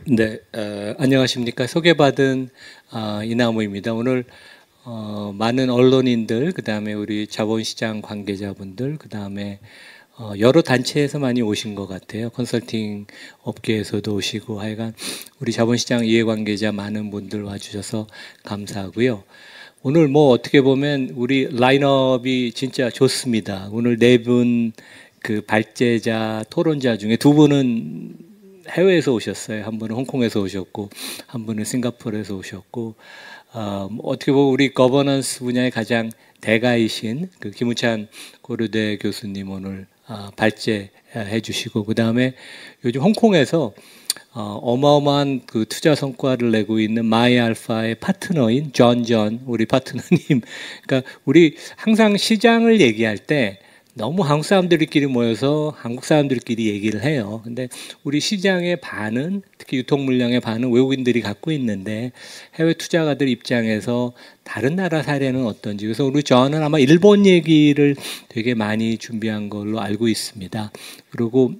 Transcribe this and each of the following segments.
네, 안녕하십니까. 소개받은 이나무입니다. 오늘 많은 언론인들, 그 다음에 우리 자본시장 관계자분들, 그 다음에 여러 단체에서 많이 오신 것 같아요. 컨설팅 업계에서도 오시고 하여간 우리 자본시장 이해관계자 많은 분들 와주셔서 감사하고요. 오늘 뭐 어떻게 보면 우리 라인업이 진짜 좋습니다. 오늘 네 분 그 발제자, 토론자 중에 두 분은 해외에서 오셨어요. 한 분은 홍콩에서 오셨고, 한 분은 싱가포르에서 오셨고, 어떻게 보면 우리 거버넌스 분야의 가장 대가이신 그 김우찬 고려대 교수님 오늘 발제해 주시고, 그 다음에 요즘 홍콩에서 어마어마한 그 투자 성과를 내고 있는 마이알파의 파트너인 존 우리 파트너님. 그러니까 우리 항상 시장을 얘기할 때 너무 한국 사람들끼리 모여서 한국 사람들끼리 얘기를 해요. 근데 우리 시장의 반은, 특히 유통 물량의 반은 외국인들이 갖고 있는데 해외 투자가들 입장에서 다른 나라 사례는 어떤지. 그래서 우리 저는 아마 일본 얘기를 되게 많이 준비한 걸로 알고 있습니다. 그리고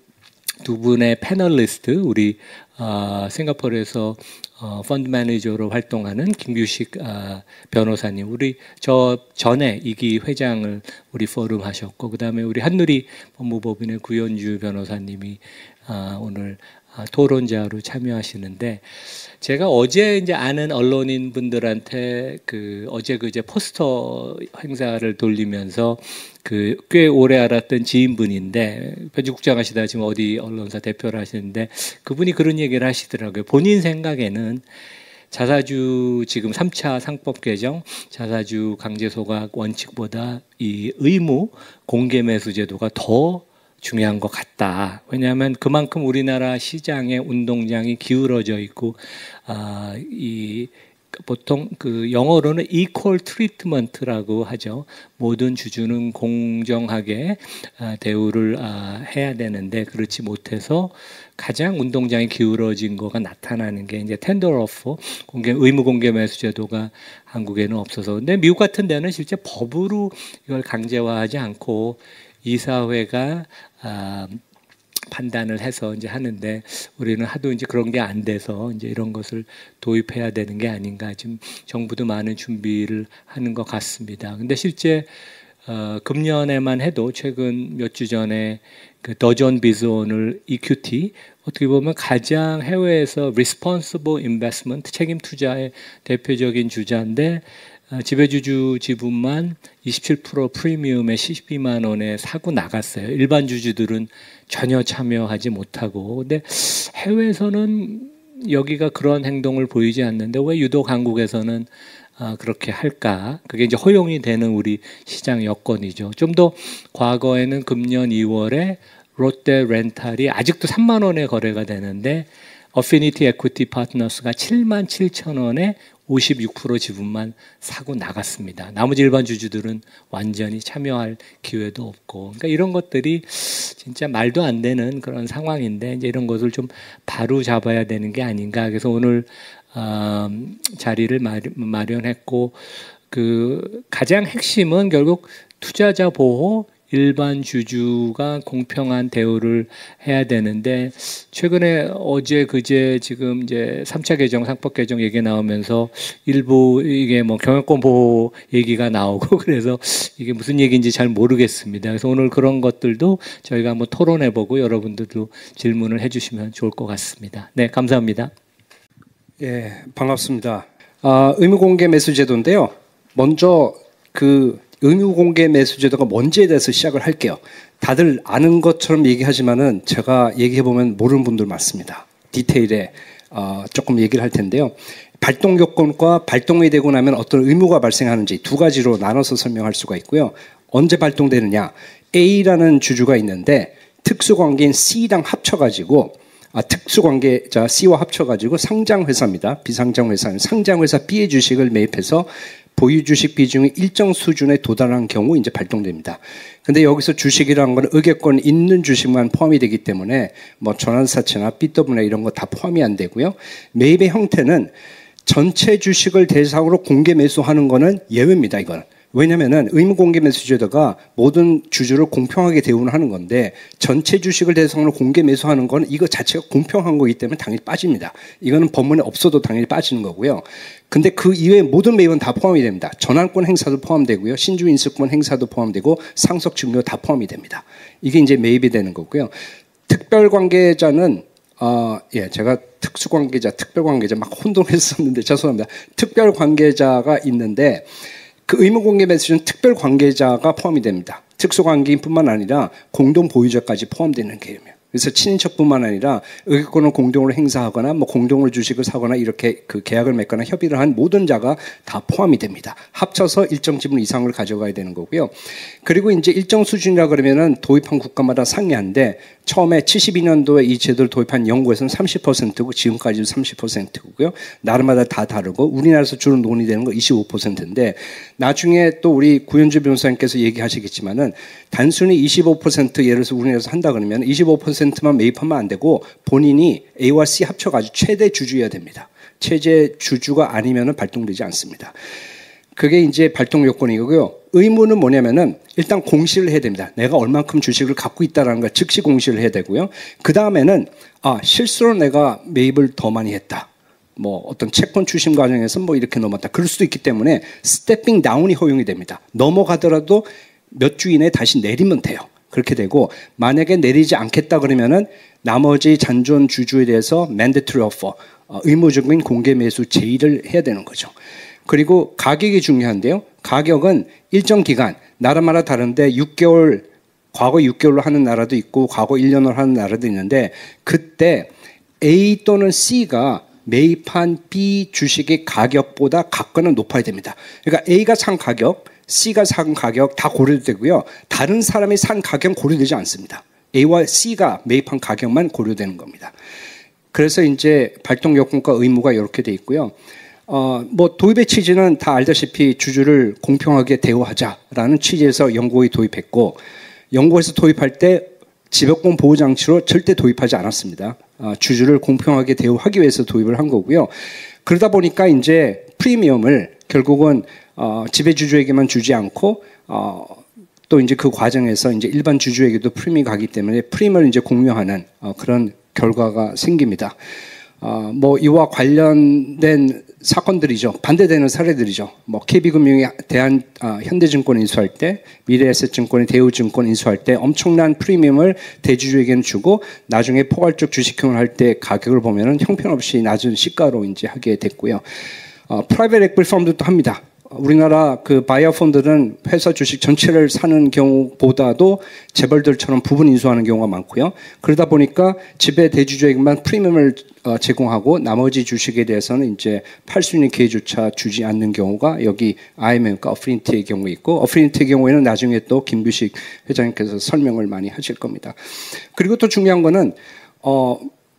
두 분의 패널리스트, 우리 싱가포르에서 펀드 매니저로 활동하는 김규식 변호사님, 우리 저 전에 이기 회장을 우리 포럼 하셨고, 그 다음에 우리 한누리 법무법인의 구현주 변호사님이 오늘 토론자로 참여하시는데, 제가 어제 이제 아는 언론인 분들한테 그 어제 그제 포스터 행사를 돌리면서 그 꽤 오래 알았던 지인분인데, 편집국장 하시다 지금 어디 언론사 대표를 하시는데, 그분이 그런 얘기를 하시더라고요. 본인 생각에는 자사주 지금 3차 상법 개정, 자사주 강제 소각 원칙보다 이 의무 공개 매수 제도가 더 중요한 것 같다. 왜냐하면 그만큼 우리나라 시장의 운동장이 기울어져 있고, 이 보통 그 영어로는 equal treatment라고 하죠. 모든 주주는 공정하게 대우를 해야 되는데 그렇지 못해서 가장 운동장이 기울어진 거가 나타나는 게 이제 텐더 오퍼, 의무 공개 매수 제도가 한국에는 없어서. 근데 미국 같은 데는 실제 법으로 이걸 강제화하지 않고 이사회가 판단을 해서 이제 하는데, 우리는 하도 이제 그런 게 안 돼서 이제 이런 것을 도입해야 되는 게 아닌가. 지금 정부도 많은 준비를 하는 것 같습니다. 근데 실제 금년에만 해도 최근 몇 주 전에 그 더존 비즈온을 EQT, 어떻게 보면 가장 해외에서 responsible investment, 책임 투자의 대표적인 주자인데, 지배주주 지분만 27% 프리미엄에 12만 원에 사고 나갔어요. 일반 주주들은 전혀 참여하지 못하고. 근데 해외에서는 여기가 그런 행동을 보이지 않는데 왜 유독 한국에서는 그렇게 할까? 그게 이제 허용이 되는 우리 시장 여건이죠. 좀 더 과거에는 금년 2월에 롯데 렌탈이 아직도 3만 원에 거래가 되는데 어피니티 에퀴티 파트너스가 7만 7천 원에 56% 지분만 사고 나갔습니다. 나머지 일반 주주들은 완전히 참여할 기회도 없고, 그러니까 이런 것들이 진짜 말도 안 되는 그런 상황인데 이제 이런 것을 좀 바로 잡아야 되는 게 아닌가. 그래서 오늘 자리를 마련했고, 그 가장 핵심은 결국 투자자 보호, 일반 주주가 공평한 대우를 해야 되는데, 최근에 어제 그제 지금 이제 3차 개정, 상법 개정 얘기 나오면서 일부 이게 뭐 경영권 보호 얘기가 나오고 그래서 이게 무슨 얘기인지 잘 모르겠습니다. 그래서 오늘 그런 것들도 저희가 한번 토론해보고 여러분들도 질문을 해주시면 좋을 것 같습니다. 네, 감사합니다. 예, 반갑습니다. 의무공개 매수제도인데요. 먼저 그 의무공개 매수제도가 뭔지에 대해서 시작을 할게요. 다들 아는 것처럼 얘기하지만은 제가 얘기해보면 모르는 분들 많습니다. 디테일에 조금 얘기를 할 텐데요. 발동 요건과 발동이 되고 나면 어떤 의무가 발생하는지 두 가지로 나눠서 설명할 수가 있고요. 언제 발동되느냐. A라는 주주가 있는데 특수관계인 C랑 합쳐가지고 특수관계자 C와 합쳐가지고 상장회사입니다. 비상장회사는 상장회사 B의 주식을 매입해서 보유 주식 비중이 일정 수준에 도달한 경우 이제 발동됩니다. 근데 여기서 주식이라는 건 의결권 있는 주식만 포함이 되기 때문에 뭐 전환사채나 BW나 이런 거 다 포함이 안 되고요. 매입의 형태는 전체 주식을 대상으로 공개 매수하는 거는 예외입니다. 이거는 왜냐하면 의무공개 매수제도가 모든 주주를 공평하게 대우를 하는 건데 전체 주식을 대상으로 공개 매수하는 건 이거 자체가 공평한 거기 때문에 당연히 빠집니다. 이거는 법문에 없어도 당연히 빠지는 거고요. 근데 그 이외의 모든 매입은 다 포함이 됩니다. 전환권 행사도 포함되고요. 신주 인수권 행사도 포함되고 상속 증여 다 포함이 됩니다. 이게 이제 매입이 되는 거고요. 특별 관계자는 제가 특수관계자, 특별관계자 막 혼동했었는데 죄송합니다. 특별관계자가 있는데 그 의무공개 매수제는 특별관계자가 포함이 됩니다. 특수관계인뿐만 아니라 공동보유자까지 포함되는 개념이에요. 그래서 친인척뿐만 아니라 의결권을 공동으로 행사하거나 뭐 공동으로 주식을 사거나 이렇게 그 계약을 맺거나 협의를 한 모든 자가 다 포함이 됩니다. 합쳐서 일정 지분 이상을 가져가야 되는 거고요. 그리고 이제 일정 수준이라 그러면은 도입한 국가마다 상이한데 처음에 72년도에 이 제도를 도입한 영국에서는 30%고 지금까지도 30%고요. 나라마다 다 다르고 우리나라에서 주로 논의되는 거 25%인데 나중에 또 우리 구현주 변호사님께서 얘기하시겠지만은 단순히 25% 예를 들어서 우리나라에서 한다 그러면 25%만 매입하면 안 되고 본인이 A와 C 합쳐가지고 최대 주주여야 됩니다. 최대 주주가 아니면은 발동되지 않습니다. 그게 이제 발동 요건이고요. 의무는 뭐냐면은 일단 공시를 해야 됩니다. 내가 얼만큼 주식을 갖고 있다라는 걸 즉시 공시를 해야 되고요. 그 다음에는 실수로 내가 매입을 더 많이 했다. 뭐 어떤 채권 추심 과정에서 뭐 이렇게 넘었다. 그럴 수도 있기 때문에 스태핑 다운이 허용이 됩니다. 넘어가더라도 몇 주 이내에 다시 내리면 돼요. 그렇게 되고 만약에 내리지 않겠다 그러면은 나머지 잔존 주주에 대해서 mandatory offer, 의무적인 공개 매수 제의를 해야 되는 거죠. 그리고 가격이 중요한데요. 가격은 일정 기간, 나라마다 다른데 6개월, 과거 6개월로 하는 나라도 있고 과거 1년으로 하는 나라도 있는데 그때 A 또는 C가 매입한 B 주식의 가격보다 각각은 높아야 됩니다. 그러니까 A가 산 가격, C가 산 가격 다 고려되고요. 다른 사람이 산 가격은 고려되지 않습니다. A와 C가 매입한 가격만 고려되는 겁니다. 그래서 이제 발동 요건과 의무가 이렇게 돼 있고요. 뭐 도입의 취지는 다 알다시피 주주를 공평하게 대우하자라는 취지에서 영국이 도입했고 영국에서 도입할 때 지배권 보호 장치로 절대 도입하지 않았습니다. 주주를 공평하게 대우하기 위해서 도입을 한 거고요. 그러다 보니까 이제 프리미엄을 결국은 지배주주에게만 주지 않고 또 이제 그 과정에서 이제 일반 주주에게도 프리미엄이 가기 때문에 프리미엄을 이제 공유하는 그런 결과가 생깁니다. 뭐 이와 관련된 사건들이죠. 반대되는 사례들이죠. 뭐 KB금융이 현대증권 인수할 때, 미래에셋증권이 대우증권 인수할 때 엄청난 프리미엄을 대주주에게는 주고 나중에 포괄적 주식형을 할 때 가격을 보면은 형편없이 낮은 시가로 이제 하게 됐고요. 프라이빗 에퀴티 펀드도 합니다. 우리나라 그 바이어 펀드는 회사 주식 전체를 사는 경우보다도 재벌들처럼 부분 인수하는 경우가 많고요. 그러다 보니까 지배 대주주에게만 프리미엄을 제공하고 나머지 주식에 대해서는 이제 팔 수 있는 기회조차 주지 않는 경우가 여기 IMM과 어프리니티의 경우에 있고 어프리니티의 경우에는 나중에 또 김규식 회장님께서 설명을 많이 하실 겁니다. 그리고 또 중요한 거는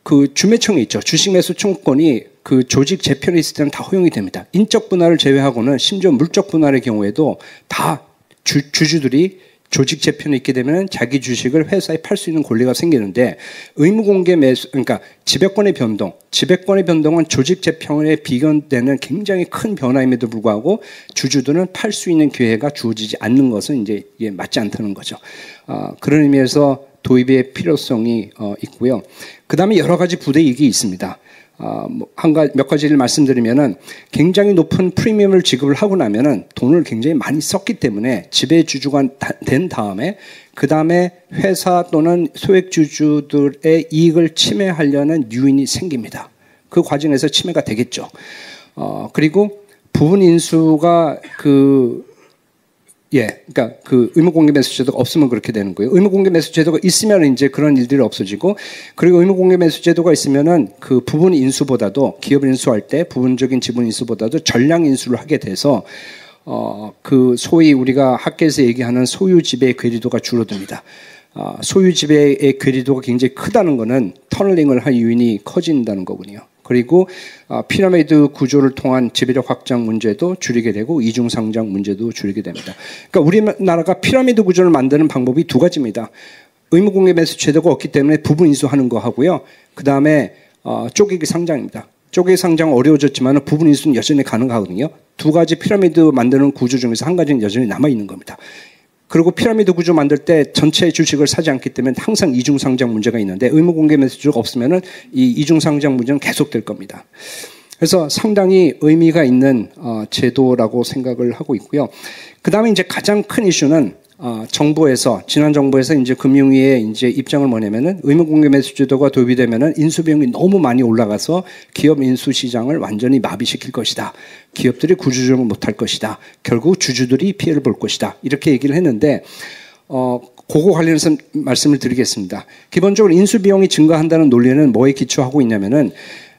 그 주매청이 있죠. 주식매수청권이 그 조직 재편이 있을 때는 다 허용이 됩니다. 인적 분할을 제외하고는 심지어 물적 분할의 경우에도 다 주주들이 조직 재편이 있게 되면 자기 주식을 회사에 팔 수 있는 권리가 생기는데 의무공개 매수, 그러니까 지배권의 변동은 조직 재편에 비견되는 굉장히 큰 변화임에도 불구하고 주주들은 팔 수 있는 기회가 주어지지 않는 것은 이제 이게 맞지 않다는 거죠. 그런 의미에서 도입의 필요성이 있고요. 그 다음에 여러 가지 부대이익이 있습니다. 몇 가지를 말씀드리면은 굉장히 높은 프리미엄을 지급을 하고 나면은 돈을 굉장히 많이 썼기 때문에 지배주주가 된 다음에 그 다음에 회사 또는 소액주주들의 이익을 침해하려는 유인이 생깁니다. 그 과정에서 침해가 되겠죠. 그리고 부분 인수가 그러니까 그 의무공개 매수 제도가 없으면 그렇게 되는 거예요. 의무공개 매수 제도가 있으면 이제 그런 일들이 없어지고, 그리고 의무공개 매수 제도가 있으면은 그 부분 인수보다도 기업을 인수할 때 부분적인 지분 인수보다도 전량 인수를 하게 돼서 그 소위 우리가 학계에서 얘기하는 소유 지배의 괴리도가 줄어듭니다. 소유 지배의 괴리도가 굉장히 크다는 것은 터널링을 할 요인이 커진다는 거군요. 그리고 피라미드 구조를 통한 지배력 확장 문제도 줄이게 되고 이중 상장 문제도 줄이게 됩니다. 그러니까 우리나라가 피라미드 구조를 만드는 방법이 두 가지입니다. 의무공개 매수 제도가 없기 때문에 부분 인수하는 거 하고요. 그 다음에 쪼개기 상장입니다. 쪼개 상장 어려워졌지만 부분 인수는 여전히 가능하거든요. 두 가지 피라미드 만드는 구조 중에서 한 가지는 여전히 남아 있는 겁니다. 그리고 피라미드 구조 만들 때 전체 주식을 사지 않기 때문에 항상 이중 상장 문제가 있는데 의무 공개 매수주가 없으면은 이 이중 상장 문제는 계속될 겁니다. 그래서 상당히 의미가 있는 제도라고 생각을 하고 있고요. 그 다음에 이제 가장 큰 이슈는 정부에서 지난 정부에서 이제 금융위의 이제 입장을 뭐냐면은 의무 공개 매수 제도가 도입이 되면은 인수 비용이 너무 많이 올라가서 기업 인수 시장을 완전히 마비시킬 것이다. 기업들이 구조조정을 못할 것이다. 결국 주주들이 피해를 볼 것이다. 이렇게 얘기를 했는데 그거 관련해서 말씀을 드리겠습니다. 기본적으로 인수 비용이 증가한다는 논리는 뭐에 기초하고 있냐면은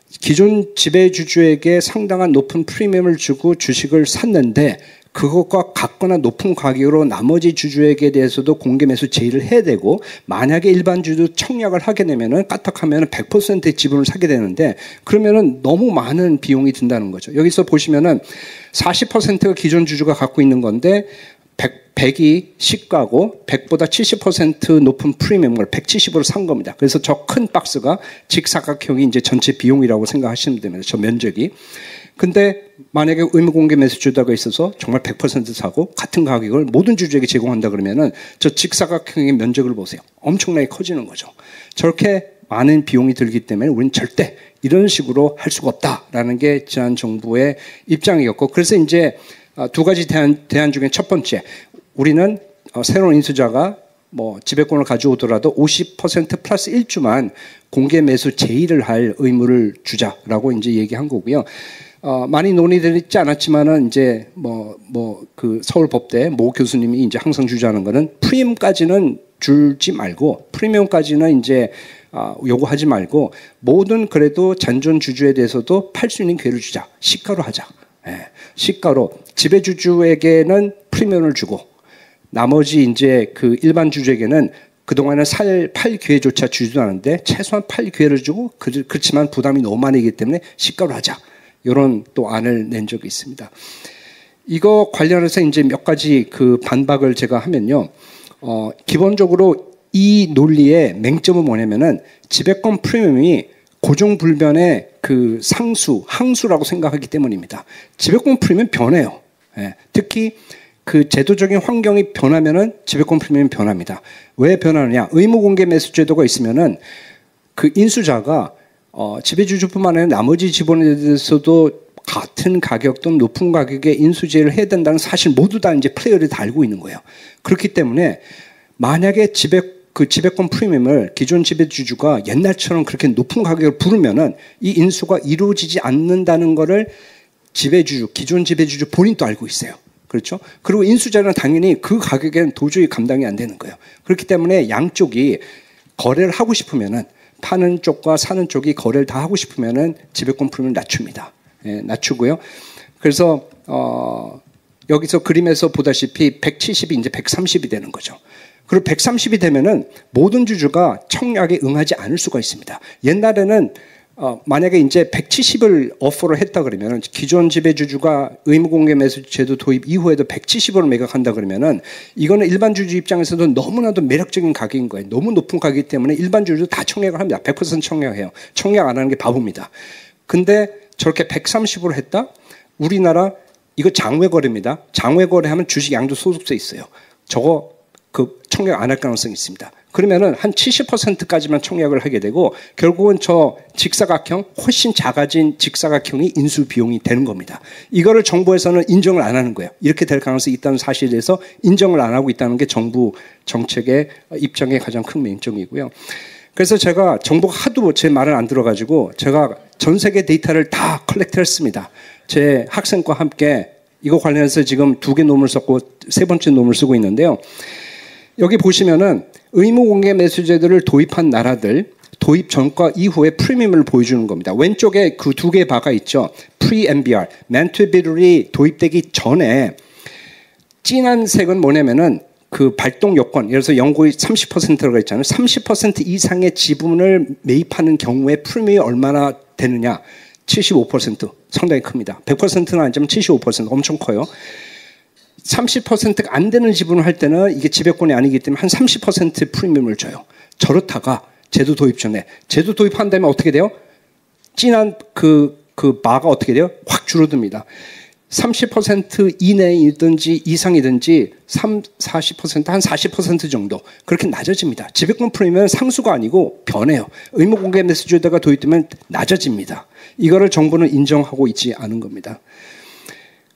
기존 지배주주에게 상당한 높은 프리미엄을 주고 주식을 샀는데 그것과 같거나 높은 가격으로 나머지 주주에게 대해서도 공개 매수 제의를 해야 되고 만약에 일반 주주 청약을 하게 되면은 까딱하면은 100%의 지분을 사게 되는데 그러면은 너무 많은 비용이 든다는 거죠. 여기서 보시면은 40%가 기존 주주가 갖고 있는 건데 100이 시가고 100보다 70% 높은 프리미엄을 170으로 산 겁니다. 그래서 저 큰 박스가 직사각형이 이제 전체 비용이라고 생각하시면 됩니다. 저 면적이. 근데 만약에 의무 공개 매수 주다가 있어서 정말 100% 사고 같은 가격을 모든 주주에게 제공한다 그러면은 저 직사각형의 면적을 보세요. 엄청나게 커지는 거죠. 저렇게 많은 비용이 들기 때문에 우리는 절대 이런 식으로 할 수가 없다라는 게 지난 정부의 입장이었고 그래서 이제 두 가지 대안 중에 첫 번째 우리는 새로운 인수자가 뭐 지배권을 가져오더라도 50% 플러스 1주만 공개 매수 제의를 할 의무를 주자라고 이제 얘기한 거고요. 많이 논의되지 않았지만은 이제 그 서울법대 모 교수님이 이제 항상 주장하는 거는 프리미엄까지는 주지 말고 프리미엄까지는 이제 요구하지 말고 모든 그래도 잔존 주주에 대해서도 팔 수 있는 기회를 주자. 시가로 하자. 예, 시가로 지배주주에게는 프리미엄을 주고 나머지 이제 그 일반 주주에게는 그동안은 팔 기회조차 주지도 않았는데 최소한 팔 기회를 주고 그렇지만 부담이 너무 많이기 때문에 시가로 하자. 이런 또 안을 낸 적이 있습니다. 이거 관련해서 이제 몇 가지 그 반박을 제가 하면요. 기본적으로 이 논리의 맹점은 뭐냐면은 지배권 프리미엄이 고정불변의 그 항수라고 생각하기 때문입니다. 지배권 프리미엄 변해요. 예, 특히 그 제도적인 환경이 변하면은 지배권 프리미엄이 변합니다. 왜 변하느냐? 의무 공개 매수 제도가 있으면은 그 인수자가 지배주주뿐만 아니라 나머지 지분에 대해서도 같은 가격 또는 높은 가격에 인수제를 해야 된다는 사실 모두 다 이제 플레이어를 다 알고 있는 거예요. 그렇기 때문에 만약에 지배권 프리미엄을 기존 지배주주가 옛날처럼 그렇게 높은 가격을 부르면은 이 인수가 이루어지지 않는다는 거를 기존 지배주주 본인도 알고 있어요. 그렇죠? 그리고 인수자는 당연히 그 가격에는 도저히 감당이 안 되는 거예요. 그렇기 때문에 양쪽이 거래를 하고 싶으면은 파는 쪽과 사는 쪽이 거래를 다 하고 싶으면은 지배권 프리미엄을 낮춥니다. 예, 낮추고요. 그래서 여기서 그림에서 보다시피 170이 이제 130이 되는 거죠. 그리고 130이 되면은 모든 주주가 청약에 응하지 않을 수가 있습니다. 옛날에는 만약에 이제 170을 오퍼를 했다 그러면은 기존 지배주주가 의무공개 매수 제도 도입 이후에도 170으로 매각한다 그러면은 이거는 일반 주주 입장에서도 너무나도 매력적인 가격인 거예요. 너무 높은 가격이기 때문에 일반 주주 다 청약을 합니다. 100% 청약해요. 청약 안 하는 게 바보입니다. 근데 저렇게 130으로 했다? 우리나라 이거 장외거래입니다. 장외거래하면 주식 양도 소득세 있어요. 저거 그 청약 안 할 가능성이 있습니다. 그러면은 한 70%까지만 청약을 하게 되고 결국은 저 직사각형 훨씬 작아진 직사각형이 인수 비용이 되는 겁니다. 이거를 정부에서는 인정을 안 하는 거예요. 이렇게 될 가능성이 있다는 사실에 대해서 인정을 안 하고 있다는 게 정부 정책의 입장의 가장 큰 맹점이고요. 그래서 제가 정부가 하도 제 말을 안 들어가지고 제가 전 세계 데이터를 다 컬렉트 했습니다. 제 학생과 함께 이거 관련해서 지금 2개 논문을 썼고 3번째 논문을 쓰고 있는데요. 여기 보시면은 의무 공개 매수 제도를 도입한 나라들 도입 전과 이후의 프리미엄을 보여주는 겁니다. 왼쪽에 그 2개의 바가 있죠. pre-MBR, mandatory 도입되기 전에 진한 색은 뭐냐면은 그 발동 요건, 예를 들어서 영국이 30%라고 했잖아요. 30% 이상의 지분을 매입하는 경우에 프리미엄이 얼마나 되느냐? 75%, 상당히 큽니다. 100%는 아니지만 75% 엄청 커요. 30%가 안 되는 지분을 할 때는 이게 지배권이 아니기 때문에 한 30% 프리미엄을 줘요. 저렇다가 제도 도입 전에 제도 도입한 다음에 어떻게 돼요? 진한 그 그 바가 어떻게 돼요? 확 줄어듭니다. 30% 이내이든지 이상이든지 40%, 한 40% 정도 그렇게 낮아집니다. 지배권 프리미엄은 상수가 아니고 변해요. 의무공개 매수제도가 도입되면 낮아집니다. 이거를 정부는 인정하고 있지 않은 겁니다.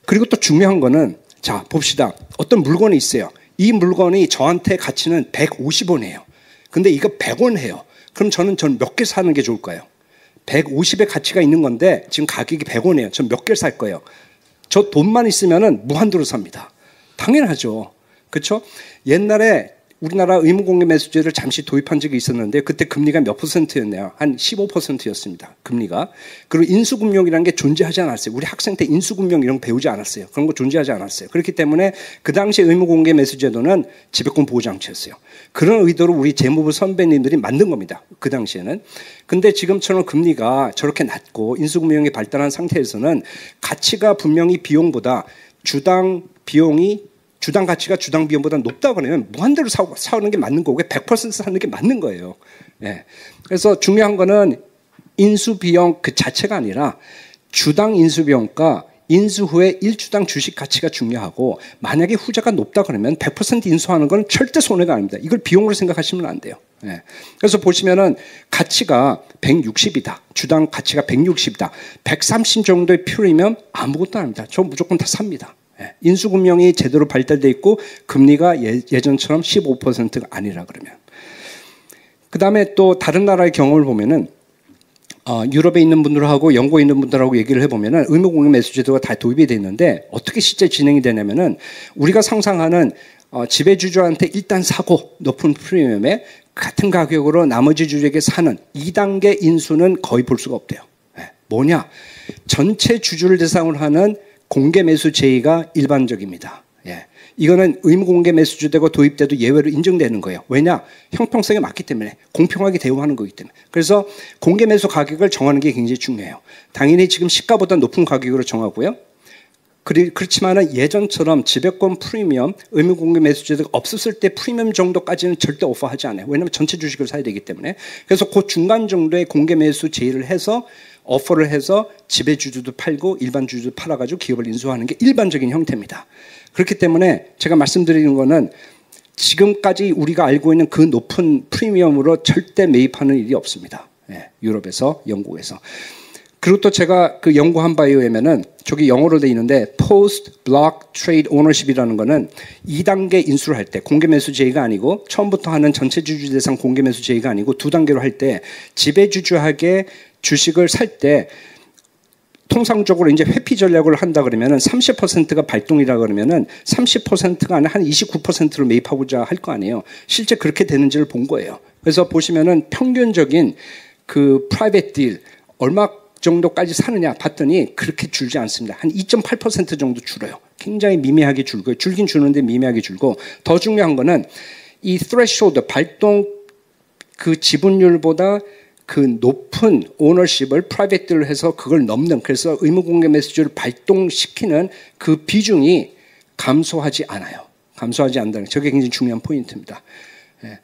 그리고 또 중요한 거는 자 봅시다. 어떤 물건이 있어요. 이 물건이 저한테 가치는 150원이에요. 근데 이거 100원 해요. 그럼 저는 몇 개 사는 게 좋을까요? 150의 가치가 있는 건데 지금 가격이 100원이에요. 전 몇 개를 살 거예요. 저 돈만 있으면은 무한도로 삽니다. 당연하죠. 그렇죠? 옛날에 우리나라 의무공개 매수제를 잠시 도입한 적이 있었는데 그때 금리가 몇 %였나요? 한 15%였습니다. 금리가. 그리고 인수금융이라는 게 존재하지 않았어요. 우리 학생 때 인수금융 이런 거 배우지 않았어요. 그런 거 존재하지 않았어요. 그렇기 때문에 그 당시 의무공개 매수제도는 지배권 보호장치였어요. 그런 의도로 우리 재무부 선배님들이 만든 겁니다. 그 당시에는. 근데 지금처럼 금리가 저렇게 낮고 인수금융이 발달한 상태에서는 가치가 분명히 비용보다 주당 가치가 주당 비용보다 높다 그러면 무한대로 사는 게 맞는 거고 100% 사는 게 맞는 거예요. 예. 그래서 중요한 거는 인수비용 그 자체가 아니라 주당 인수비용과 인수 후에 1주당 주식 가치가 중요하고 만약에 후자가 높다 그러면 100% 인수하는 건 절대 손해가 아닙니다. 이걸 비용으로 생각하시면 안 돼요. 예. 그래서 보시면은 가치가 160이다. 주당 가치가 160이다. 130 정도의 프리미엄 아무것도 아닙니다. 저 무조건 다 삽니다. 인수금융이 제대로 발달되어 있고 금리가 예전처럼 15%가 아니라 그러면. 그 다음에 또 다른 나라의 경험을 보면은 유럽에 있는 분들하고 영국에 있는 분들하고 얘기를 해보면은 의무공개 매수제도가 다 도입이 되어 있는데 어떻게 실제 진행이 되냐면은 우리가 상상하는 지배주주한테 일단 사고 높은 프리미엄에 같은 가격으로 나머지 주주에게 사는 2단계 인수는 거의 볼 수가 없대요. 뭐냐? 전체 주주를 대상으로 하는 공개 매수 제의가 일반적입니다. 예. 이거는 의무공개 매수제도가 도입돼도 예외로 인정되는 거예요. 왜냐? 형평성에 맞기 때문에 공평하게 대우하는 거기 때문에. 그래서 공개 매수 가격을 정하는 게 굉장히 중요해요. 당연히 지금 시가보다 높은 가격으로 정하고요. 그렇지만은 예전처럼 지배권 프리미엄 의무공개 매수제도가 없었을 때 프리미엄 정도까지는 절대 오퍼하지 않아요. 왜냐하면 전체 주식을 사야 되기 때문에. 그래서 그 중간 정도의 공개 매수 제의를 해서 오퍼를 해서 지배주주도 팔고 일반 주주도 팔아가지고 기업을 인수하는 게 일반적인 형태입니다. 그렇기 때문에 제가 말씀드리는 거는 지금까지 우리가 알고 있는 그 높은 프리미엄으로 절대 매입하는 일이 없습니다. 예, 유럽에서, 영국에서. 그리고 또 제가 그 연구한 바에 의하면은 저기 영어로 돼 있는데 Post Block Trade Ownership이라는 거는 2단계 인수를 할 때 공개 매수 제의가 아니고 처음부터 하는 전체 주주 대상 공개 매수 제의가 아니고 2단계로 할 때 지배주주에게 주식을 살 때 통상적으로 이제 회피 전략을 한다 그러면은 30%가 발동이라 그러면은 30%가 아니라 한 29%로 매입하고자 할 거 아니에요. 실제 그렇게 되는지를 본 거예요. 그래서 보시면은 평균적인 그 프라이빗 딜 얼마 정도까지 사느냐 봤더니 그렇게 줄지 않습니다. 한 2.8% 정도 줄어요. 굉장히 미미하게 줄고요. 줄긴 주는데 미미하게 줄고 더 중요한 거는 이 threshold 발동 그 지분율보다 그 높은 오너십을 프라이빗딜로 해서 그걸 넘는 그래서 의무공개 매수주를 발동시키는 그 비중이 감소하지 않아요. 감소하지 않는다는 저게 굉장히 중요한 포인트입니다. 예.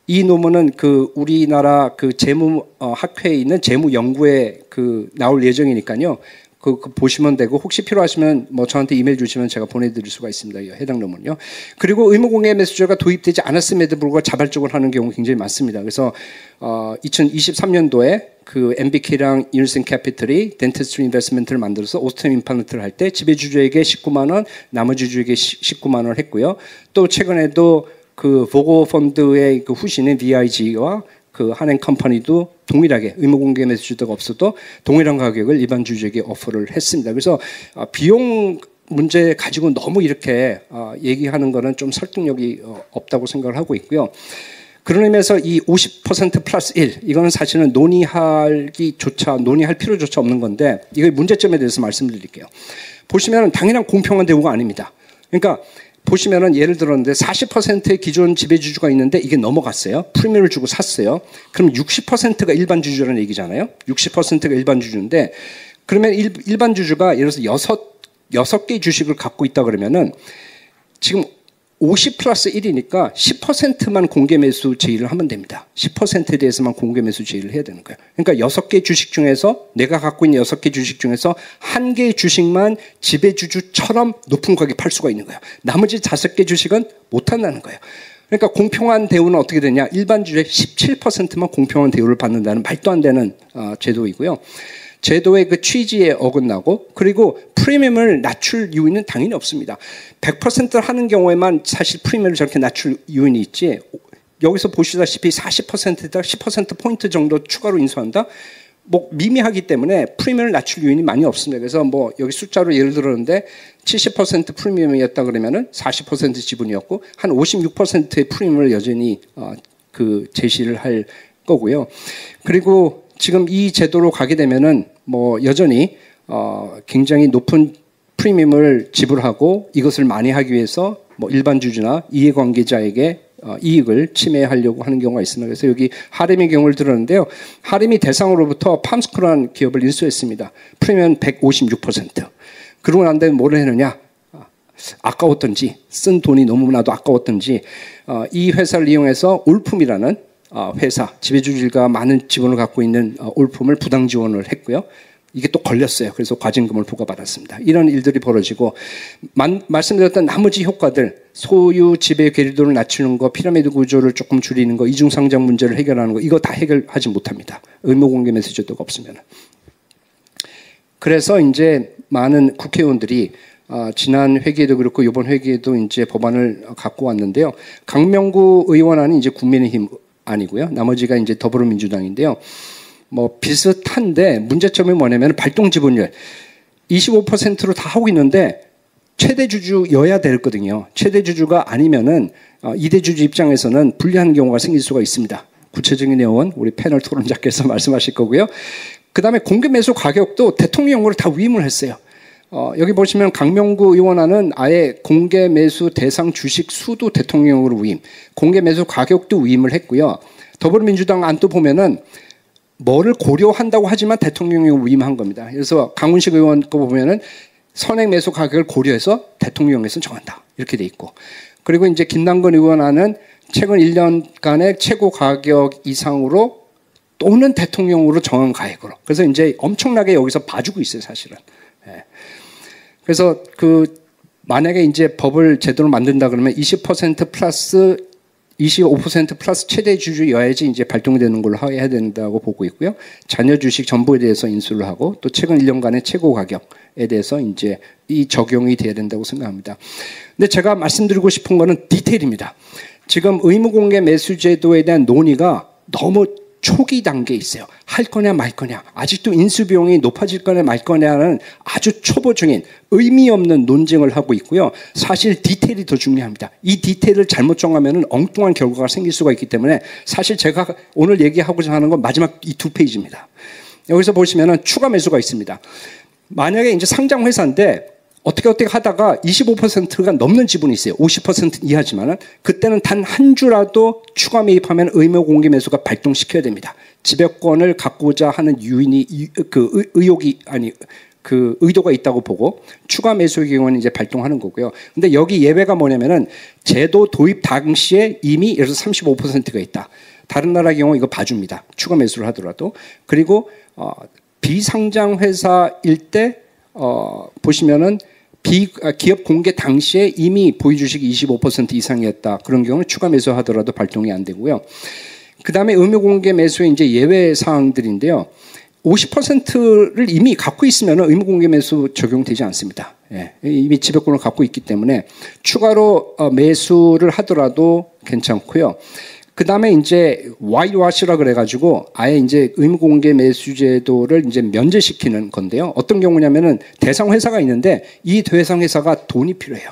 이 논문은 그 우리나라 그 재무 학회에 있는 재무 연구에 그 나올 예정이니까요. 그 보시면 되고 혹시 필요하시면 뭐 저한테 이메일 주시면 제가 보내드릴 수가 있습니다. 해당 논문요. 그리고 의무공개 매수제가 도입되지 않았음에도 불구하고 자발적으로 하는 경우 굉장히 많습니다. 그래서 2023년도에 그 MBK랑 유니슨 캐피털이 덴티스트리 인베스트먼트를 만들어서 오스템 임플란트를 할 때 지배주주에게 19만 원, 나머지 주주에게 19만 원을 했고요. 또 최근에도 그 보고 펀드의 그 후신인 VIG와 그 한행 컴퍼니도 동일하게 의무공개 매수주도가 없어도 동일한 가격을 일반 주주에게 오퍼를 했습니다. 그래서 비용 문제 가지고 너무 이렇게 얘기하는 거는 좀 설득력이 없다고 생각을 하고 있고요. 그런 의미에서 이 50% 플러스 1 이거는 사실은 논의할 필요조차 없는 건데 이거 문제점에 대해서 말씀드릴게요. 보시면 당연한 공평한 대우가 아닙니다. 그러니까 보시면은 예를 들었는데 40%의 기존 지배주주가 있는데 이게 넘어갔어요. 프리미엄을 주고 샀어요. 그럼 60%가 일반 주주라는 얘기잖아요. 60%가 일반 주주인데 그러면 일반 주주가 예를 들어서 6개 주식을 갖고 있다 그러면은 지금 50 플러스 1이니까 10%만 공개 매수 제의를 하면 됩니다. 10%에 대해서만 공개 매수 제의를 해야 되는 거예요. 그러니까 6개 주식 중에서 내가 갖고 있는 6개 주식 중에서 1개의 주식만 지배주주처럼 높은 가격에 팔 수가 있는 거예요. 나머지 5개 주식은 못 한다는 거예요. 그러니까 공평한 대우는 어떻게 되냐? 일반 주주의 17%만 공평한 대우를 받는다는 말도 안 되는 제도이고요. 제도의 그 취지에 어긋나고, 그리고 프리미엄을 낮출 요인은 당연히 없습니다. 100% 하는 경우에만 사실 프리미엄을 저렇게 낮출 요인이 있지, 여기서 보시다시피 40%에다 10%포인트 정도 추가로 인수한다? 뭐 미미하기 때문에 프리미엄을 낮출 요인이 많이 없습니다. 그래서 뭐 여기 숫자로 예를 들었는데 70% 프리미엄이었다 그러면은 40% 지분이었고, 한 56%의 프리미엄을 여전히 그 제시를 할 거고요. 그리고 지금 이 제도로 가게 되면은 뭐 여전히 굉장히 높은 프리미엄을 지불하고, 이것을 만회하기 위해서 뭐 일반 주주나 이해관계자에게 이익을 침해하려고 하는 경우가 있습니다. 그래서 여기 하림의 경우를 들었는데요. 하림이 대상으로부터 팜스크라는 기업을 인수했습니다. 프리미엄 156%. 그러고 난 다음에 뭐를 했느냐? 아까웠던지, 쓴 돈이 너무나도 아까웠던지 이 회사를 이용해서 올품이라는 회사, 지배주주가 많은 지분을 갖고 있는 올품을 부당 지원을 했고요. 이게 또 걸렸어요. 그래서 과징금을 부과받았습니다. 이런 일들이 벌어지고, 말씀드렸던 나머지 효과들, 소유 지배 괴리도를 낮추는 거, 피라미드 구조를 조금 줄이는 거, 이중상장 문제를 해결하는 거, 이거 다 해결하지 못합니다. 의무공개 매수 제도가 없으면. 그래서 이제 많은 국회의원들이 지난 회기에도 그렇고 이번 회기에도 이제 법안을 갖고 왔는데요. 강명구 의원안은 이제 국민의힘 아니고요. 나머지가 이제 더불어민주당인데요. 뭐 비슷한데 문제점이 뭐냐면 발동 지분율 25%로 다 하고 있는데 최대 주주여야 되거든요. 최대 주주가 아니면은 2대 주주 입장에서는 불리한 경우가 생길 수가 있습니다. 구체적인 내용은 우리 패널 토론자께서 말씀하실 거고요. 그다음에 공개 매수 가격도 대통령으로 다 위임을 했어요. 여기 보시면 강명구 의원안은 아예 공개 매수 대상 주식 수도 대통령으로 위임, 공개 매수 가격도 위임을 했고요. 더불어민주당 안도 보면은 뭐를 고려한다고 하지만 대통령령으로 위임한 겁니다. 그래서 강훈식 의원 거 보면은 선행 매수 가격을 고려해서 대통령에서 정한다, 이렇게 돼 있고, 그리고 이제 김남근 의원안은 최근 1년간의 최고 가격 이상으로 또는 대통령으로 정한 가액으로. 그래서 이제 엄청나게 여기서 봐주고 있어요, 사실은. 그래서 만약에 이제 법을 제대로 만든다 그러면 20% 플러스 25% 플러스 최대 주주여야지 이제 발동되는 걸로 해야 된다고 보고 있고요. 자녀 주식 전부에 대해서 인수를 하고, 또 최근 1년간의 최고 가격에 대해서 이제 이 적용이 돼야 된다고 생각합니다. 근데 제가 말씀드리고 싶은 거는 디테일입니다. 지금 의무공개 매수 제도에 대한 논의가 너무 초기 단계에 있어요. 할 거냐 말 거냐, 아직도 인수비용이 높아질 거냐 말 거냐는 아주 초보 중인 의미 없는 논쟁을 하고 있고요. 사실 디테일이 더 중요합니다. 이 디테일을 잘못 정하면 엉뚱한 결과가 생길 수가 있기 때문에, 사실 제가 오늘 얘기하고자 하는 건 마지막 이 2페이지입니다. 여기서 보시면 추가 매수가 있습니다. 만약에 이제 상장 회사인데 어떻게 하다가 25%가 넘는 지분이 있어요. 50% 이하지만은, 그때는 단 한 주라도 추가 매입하면 의무 공개 매수가 발동시켜야 됩니다. 지배권을 갖고자 하는 의도가 있다고 보고 추가 매수의 경우는 이제 발동하는 거고요. 근데 여기 예외가 뭐냐면은 제도 도입 당시에 이미 예를 들어서 35%가 있다. 다른 나라의 경우 이거 봐줍니다. 추가 매수를 하더라도. 그리고 비상장 회사일 때 보시면은 기업 공개 당시에 이미 보유 주식이 25% 이상이었다. 그런 경우는 추가 매수하더라도 발동이 안 되고요. 그 다음에 의무 공개 매수의 이제 예외 사항들인데요. 50%를 이미 갖고 있으면 의무 공개 매수 적용되지 않습니다. 이미 지배권을 갖고 있기 때문에 추가로 매수를 하더라도 괜찮고요. 그 다음에 이제 와이드와시라 그래가지고 아예 이제 의무공개 매수제도를 이제 면제시키는 건데요. 어떤 경우냐면은 대상 회사가 있는데 이 대상 회사가 돈이 필요해요.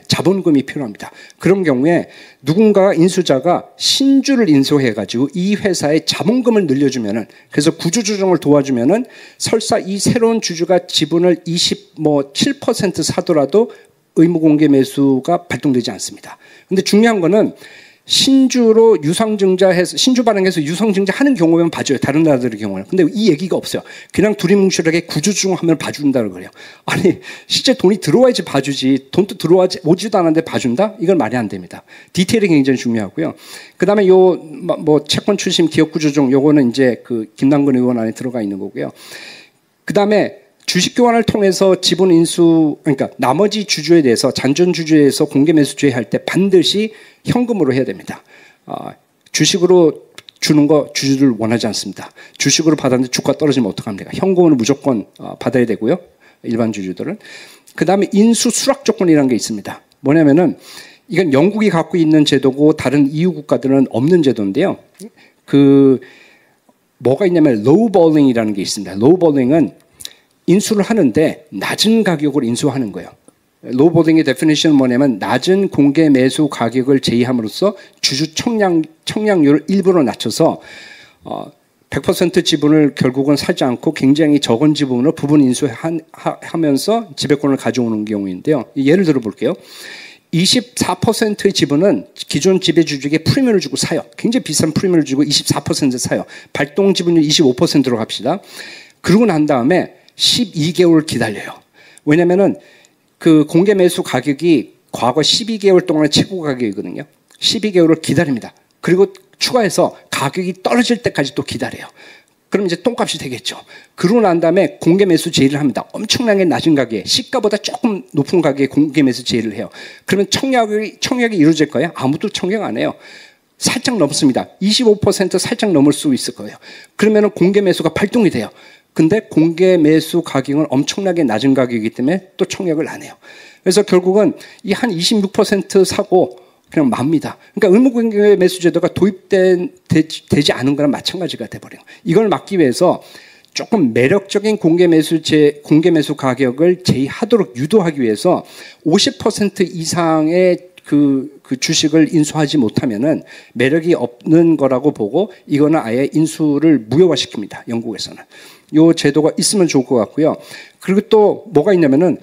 자본금이 필요합니다. 그런 경우에 누군가 인수자가 신주를 인수해가지고 이 회사의 자본금을 늘려주면은, 그래서 구조조정을 도와주면은 설사 이 새로운 주주가 지분을 7% 사더라도 의무공개 매수가 발동되지 않습니다. 근데 중요한 거는 신주로 유상증자해서 신주 발행해서 유상증자 하는 경우면 봐줘요. 다른 나라들의 경우는. 근데 이 얘기가 없어요. 그냥 두리뭉실하게 구주중하면 봐준다고 그래요. 아니 실제 돈이 들어와야지 봐주지. 돈도 오지도 않았는데 봐준다? 이건 말이 안 됩니다. 디테일이 굉장히 중요하고요. 그다음에 요 뭐 채권 출심 기업 구조중 요거는 이제 그 김남근 의원 안에 들어가 있는 거고요. 그다음에 주식 교환을 통해서 지분 인수, 그러니까 나머지 주주에 대해서 잔존 주주에서 공개 매수주의 할 때 반드시 현금으로 해야 됩니다. 주식으로 주는 거 주주들 원하지 않습니다. 주식으로 받았는데 주가 떨어지면 어떡합니까? 현금으로 무조건 받아야 되고요. 일반 주주들은. 그 다음에 인수 수락 조건이라는 게 있습니다. 뭐냐면은 이건 영국이 갖고 있는 제도고 다른 EU 국가들은 없는 제도인데요. 뭐가 있냐면 로우볼링이라는 게 있습니다. 로우볼링은 인수를 하는데 낮은 가격으로 인수하는 거예요. 로우볼링의 데피니션은 뭐냐면 낮은 공개 매수 가격을 제의함으로써 주주 청량률을 일부러 낮춰서 100% 지분을 결국은 사지 않고 굉장히 적은 지분으로 부분 인수하면서 지배권을 가져오는 경우인데요. 예를 들어 볼게요. 24%의 지분은 기존 지배주주에게 프리미엄을 주고 사요. 굉장히 비싼 프리미엄을 주고 24% 사요. 발동 지분율 25%로 갑시다. 그러고 난 다음에 12개월 기다려요. 왜냐면은 그 공개 매수 가격이 과거 12개월 동안의 최고 가격이거든요. 12개월을 기다립니다. 그리고 추가해서 가격이 떨어질 때까지 또 기다려요. 그럼 이제 똥값이 되겠죠. 그러고 난 다음에 공개 매수 제의를 합니다. 엄청나게 낮은 가격에 시가보다 조금 높은 가격에 공개 매수 제의를 해요. 그러면 청약이 이루어질 거예요? 아무도 청약 안 해요. 살짝 넘습니다. 25% 살짝 넘을 수 있을 거예요. 그러면 공개 매수가 발동이 돼요. 근데 공개 매수 가격은 엄청나게 낮은 가격이기 때문에 또 청약을 안 해요. 그래서 결국은 이 한 26% 사고 그냥 맙니다. 그러니까 의무공개 매수 제도가 도입되지 않은 거랑 마찬가지가 돼버려요. 이걸 막기 위해서 조금 매력적인 공개 매수 가격을 제의하도록 유도하기 위해서 50% 이상의 그 주식을 인수하지 못하면은 매력이 없는 거라고 보고 이거는 아예 인수를 무효화시킵니다. 영국에서는. 이 제도가 있으면 좋을 것 같고요. 그리고 또 뭐가 있냐면은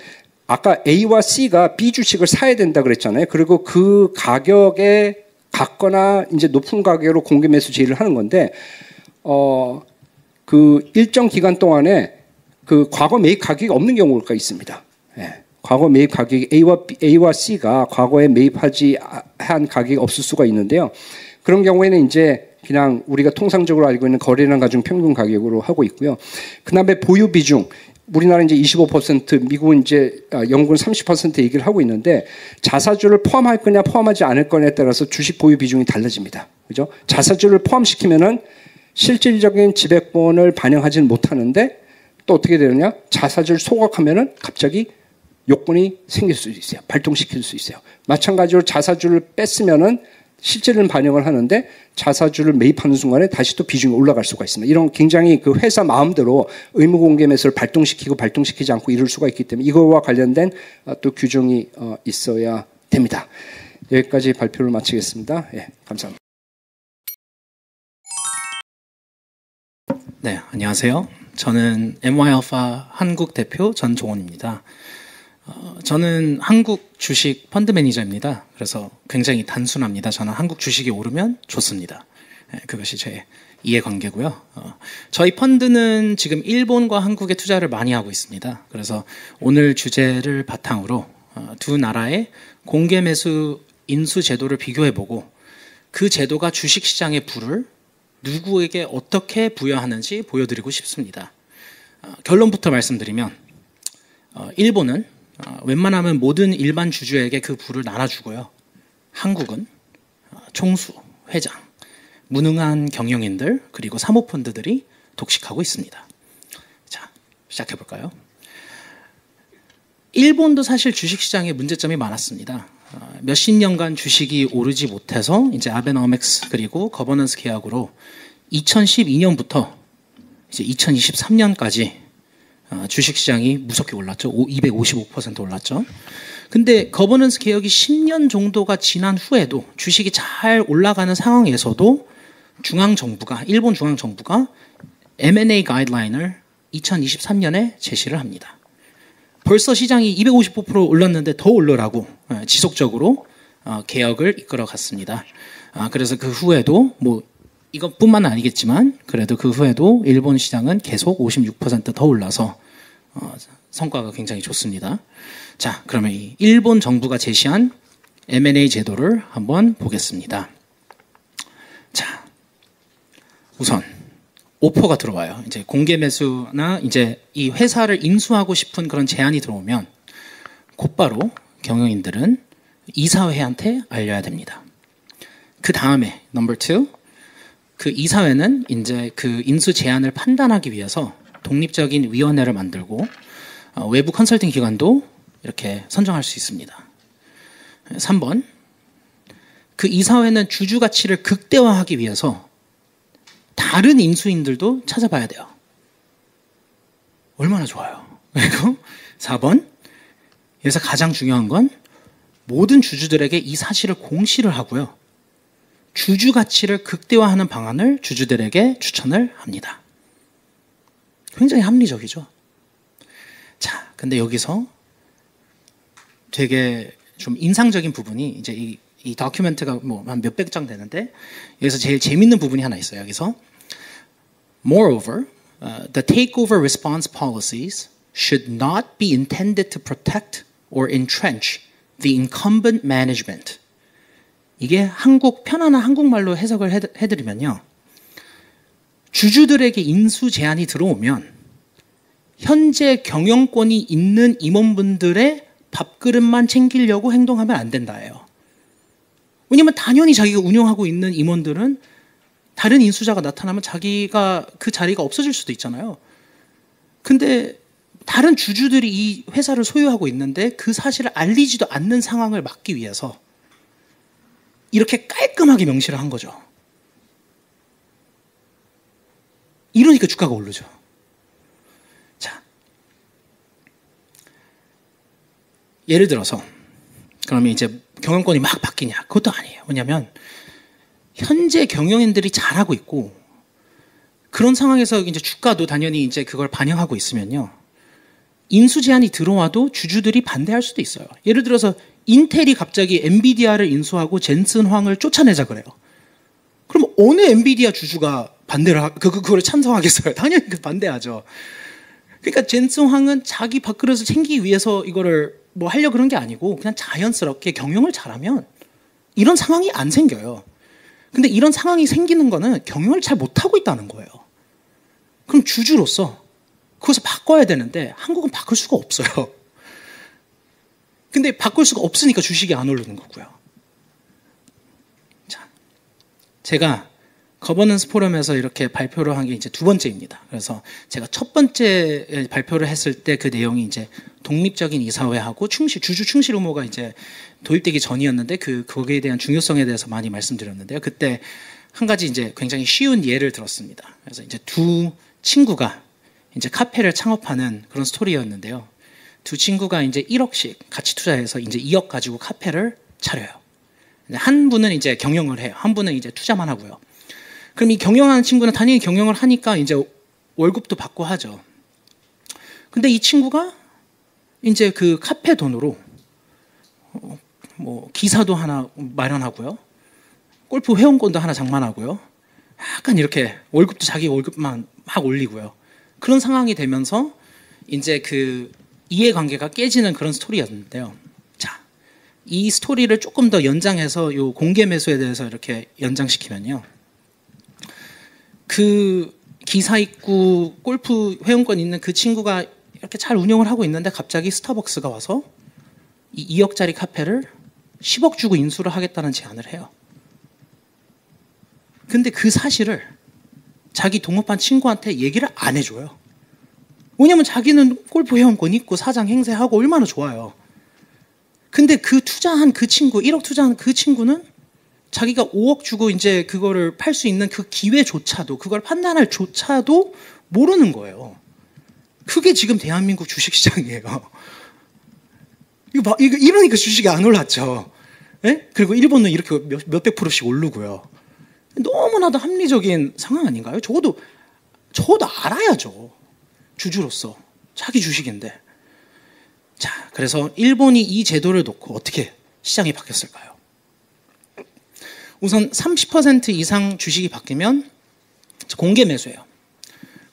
아까 A와 C가 B 주식을 사야 된다 그랬잖아요. 그리고 그 가격에 같거나 이제 높은 가격으로 공개 매수 제의를 하는 건데 그 일정 기간 동안에 그 과거 매입 가격이 없는 경우가 있습니다. 예. 과거 매입 가격이 A와 C가 과거에 매입하지 한 가격이 없을 수가 있는데요. 그런 경우에는 이제 그냥 우리가 통상적으로 알고 있는 거래량 가중 평균 가격으로 하고 있고요. 그다음에 보유 비중, 우리나라 이제 25%, 미국은 이제 영국은 30% 얘기를 하고 있는데 자사주를 포함할 거냐 포함하지 않을 거냐에 따라서 주식 보유 비중이 달라집니다. 그죠? 자사주를 포함시키면은 실질적인 지배권을 반영하지는 못하는데 또 어떻게 되느냐? 자사주를 소각하면은 갑자기 요건이 생길 수 있어요. 발동시킬 수 있어요. 마찬가지로 자사주를 뺐으면은 실제는 반영을 하는데 자사주를 매입하는 순간에 다시 또 비중이 올라갈 수가 있습니다. 이런 굉장히 그 회사 마음대로 의무공개 매수를 발동시키고 발동시키지 않고 이룰 수가 있기 때문에 이거와 관련된 또 규정이 있어야 됩니다. 여기까지 발표를 마치겠습니다. 예, 감사합니다. 네, 안녕하세요. 저는 MY알파 한국 대표 전종원입니다. 저는 한국 주식 펀드 매니저입니다. 그래서 굉장히 단순합니다. 저는 한국 주식이 오르면 좋습니다. 그것이 제 이해관계고요. 저희 펀드는 지금 일본과 한국에 투자를 많이 하고 있습니다. 그래서 오늘 주제를 바탕으로 두 나라의 공개 매수 인수 제도를 비교해보고 그 제도가 주식시장의 부를 누구에게 어떻게 부여하는지 보여드리고 싶습니다. 결론부터 말씀드리면 일본은 웬만하면 모든 일반 주주에게 그 부를 나눠주고요. 한국은 총수, 회장, 무능한 경영인들 그리고 사모펀드들이 독식하고 있습니다. 자, 시작해볼까요? 일본도 사실 주식시장에 문제점이 많았습니다. 몇십 년간 주식이 오르지 못해서 이제 아베노믹스 그리고 거버넌스 개혁으로 2012년부터 이제 2023년까지 주식시장이 무섭게 올랐죠. 255% 올랐죠. 근데 거버넌스 개혁이 10년 정도가 지난 후에도 주식이 잘 올라가는 상황에서도 일본 중앙정부가 M&A 가이드라인을 2023년에 제시를 합니다. 벌써 시장이 255% 올랐는데 더 올라라고 지속적으로 개혁을 이끌어갔습니다. 그래서 그 후에도 뭐 이것뿐만 아니겠지만 그래도 그 후에도 일본 시장은 계속 56%더 올라서 성과가 굉장히 좋습니다. 자, 그러면 이 일본 정부가 제시한 M&A 제도를 한번 보겠습니다. 자, 우선 오퍼가 들어와요. 이제 공개 매수나 이제 이 회사를 인수하고 싶은 그런 제안이 들어오면 곧바로 경영인들은 이사회한테 알려야 됩니다. 그 다음에 넘버 2, 그 이사회는 이제 그 인수 제안을 판단하기 위해서 독립적인 위원회를 만들고 외부 컨설팅 기관도 이렇게 선정할 수 있습니다. 3번, 그 이사회는 주주 가치를 극대화하기 위해서 다른 인수인들도 찾아봐야 돼요. 얼마나 좋아요. 그리고 4번, 여기서 가장 중요한 건 모든 주주들에게 이 사실을 공시를 하고요. 주주 가치를 극대화하는 방안을 주주들에게 추천을 합니다. 굉장히 합리적이죠. 자, 근데 여기서 되게 좀 인상적인 부분이 이제 이 다큐멘트가 뭐 한 몇백 장 되는데 여기서 제일 재밌는 부분이 하나 있어요. 여기서 Moreover, the takeover response policies should not be intended to protect or entrench the incumbent management. 이게 편안한 한국말로 해석을 해드리면요. 주주들에게 인수 제안이 들어오면 현재 경영권이 있는 임원분들의 밥그릇만 챙기려고 행동하면 안 된다예요. 왜냐하면 당연히 자기가 운영하고 있는 임원들은 다른 인수자가 나타나면 자기가 그 자리가 없어질 수도 있잖아요. 근데 다른 주주들이 이 회사를 소유하고 있는데 그 사실을 알리지도 않는 상황을 막기 위해서 이렇게 깔끔하게 명시를 한 거죠. 이러니까 주가가 오르죠. 자, 예를 들어서 그러면 이제 경영권이 막 바뀌냐? 그것도 아니에요. 왜냐하면 현재 경영인들이 잘하고 있고 그런 상황에서 이제 주가도 당연히 이제 그걸 반영하고 있으면요. 인수 제안이 들어와도 주주들이 반대할 수도 있어요. 예를 들어서 인텔이 갑자기 엔비디아를 인수하고 젠슨 황을 쫓아내자 그래요. 그럼 어느 엔비디아 주주가 그걸 찬성하겠어요? 당연히 반대하죠. 그러니까 젠슨 황은 자기 밥그릇을 챙기기 위해서 이거를 뭐 하려고 그런 게 아니고 그냥 자연스럽게 경영을 잘하면 이런 상황이 안 생겨요. 근데 이런 상황이 생기는 거는 경영을 잘 못하고 있다는 거예요. 그럼 주주로서 그것을 바꿔야 되는데 한국은 바꿀 수가 없어요. 근데 바꿀 수가 없으니까 주식이 안 오르는 거고요. 자, 제가 거버넌스 포럼에서 이렇게 발표를 한 게 이제 두 번째입니다. 그래서 제가 첫 번째 발표를 했을 때 그 내용이 이제 독립적인 이사회하고 주주 충실 의무가 이제 도입되기 전이었는데 거기에 대한 중요성에 대해서 많이 말씀드렸는데요. 그때 한 가지 이제 굉장히 쉬운 예를 들었습니다. 그래서 이제 두 친구가 이제 카페를 창업하는 그런 스토리였는데요. 두 친구가 이제 1억씩 같이 투자해서 이제 2억 가지고 카페를 차려요. 한 분은 이제 경영을 해요. 한 분은 이제 투자만 하고요. 그럼 이 경영하는 친구는 당연히 경영을 하니까 이제 월급도 받고 하죠. 근데 이 친구가 이제 그 카페 돈으로 뭐 기사도 하나 마련하고요. 골프 회원권도 하나 장만하고요. 약간 이렇게 월급도 자기 월급만 막 올리고요. 그런 상황이 되면서 이제 그 이해관계가 깨지는 그런 스토리였는데요. 자, 이 스토리를 조금 더 연장해서 요 공개 매수에 대해서 이렇게 연장시키면요. 그 기사 있고 골프 회원권 있는 그 친구가 이렇게 잘 운영을 하고 있는데 갑자기 스타벅스가 와서 이 2억짜리 카페를 10억 주고 인수를 하겠다는 제안을 해요. 근데 그 사실을 자기 동업한 친구한테 얘기를 안 해줘요. 왜냐면 자기는 골프 회원권 있고 사장 행세하고 얼마나 좋아요. 근데 그 투자한 그 친구, 1억 투자한 그 친구는 자기가 5억 주고 이제 그거를 팔 수 있는 그 기회조차도, 그걸 판단할 조차도 모르는 거예요. 그게 지금 대한민국 주식시장이에요. 이러니까 주식이 안 올랐죠. 네? 그리고 일본은 이렇게 몇백 프로씩 오르고요. 너무나도 합리적인 상황 아닌가요? 적어도 알아야죠. 주주로서. 자기 주식인데. 자, 그래서 일본이 이 제도를 놓고 어떻게 시장이 바뀌었을까요? 우선 30% 이상 주식이 바뀌면 공개 매수예요.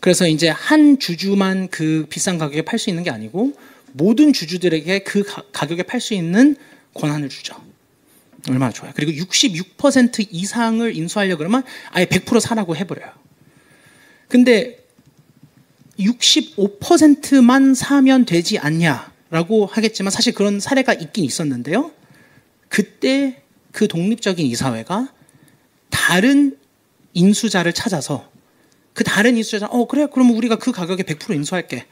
그래서 이제 한 주주만 그 비싼 가격에 팔 수 있는 게 아니고 모든 주주들에게 그 가격에 팔 수 있는 권한을 주죠. 얼마나 좋아요. 그리고 66% 이상을 인수하려고 그러면 아예 100% 사라고 해버려요. 근데 65%만 사면 되지 않냐라고 하겠지만 사실 그런 사례가 있긴 있었는데요. 그때 그 독립적인 이사회가 다른 인수자를 찾아서 그 다른 인수자 그래 그러면 우리가 그 가격에 100% 인수할게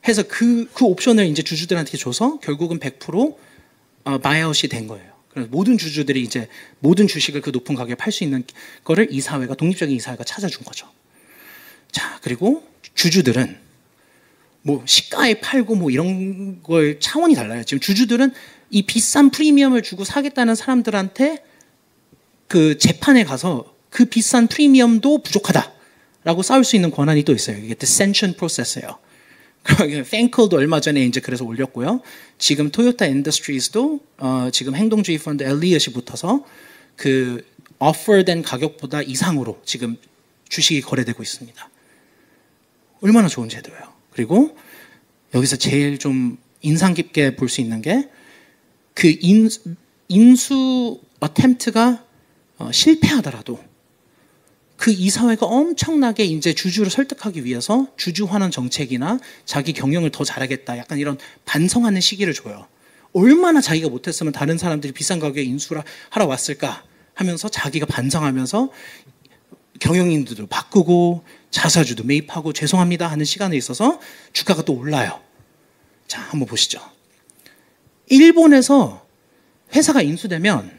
해서 그 옵션을 이제 주주들한테 줘서 결국은 100% 바이아웃이 된 거예요. 그래서 모든 주주들이 이제 모든 주식을 그 높은 가격에 팔 수 있는 거를 이사회가 독립적인 이사회가 찾아준 거죠. 자, 그리고 주주들은 뭐 시가에 팔고 뭐 이런 걸 차원이 달라요. 지금 주주들은 이 비싼 프리미엄을 주고 사겠다는 사람들한테 그 재판에 가서 그 비싼 프리미엄도 부족하다라고 싸울 수 있는 권한이 또 있어요. 이게 dissension process예요. 펜클도 얼마 전에 이제 그래서 올렸고요. 지금 토요타 인더스트리즈도 지금 행동주의 펀드 엘리엇이 붙어서 그 offer된 가격보다 이상으로 지금 주식이 거래되고 있습니다. 얼마나 좋은 제도예요. 그리고 여기서 제일 좀 인상 깊게 볼 수 있는 게 그 인수 어템트가 실패하더라도 그 이사회가 엄청나게 이제 주주를 설득하기 위해서 주주 환원 정책이나 자기 경영을 더 잘하겠다 약간 이런 반성하는 시기를 줘요. 얼마나 자기가 못했으면 다른 사람들이 비싼 가격에 인수를 하러 왔을까 하면서 자기가 반성하면서 경영인들도 바꾸고 자사주도 매입하고 죄송합니다 하는 시간에 있어서 주가가 또 올라요. 자, 한번 보시죠. 일본에서 회사가 인수되면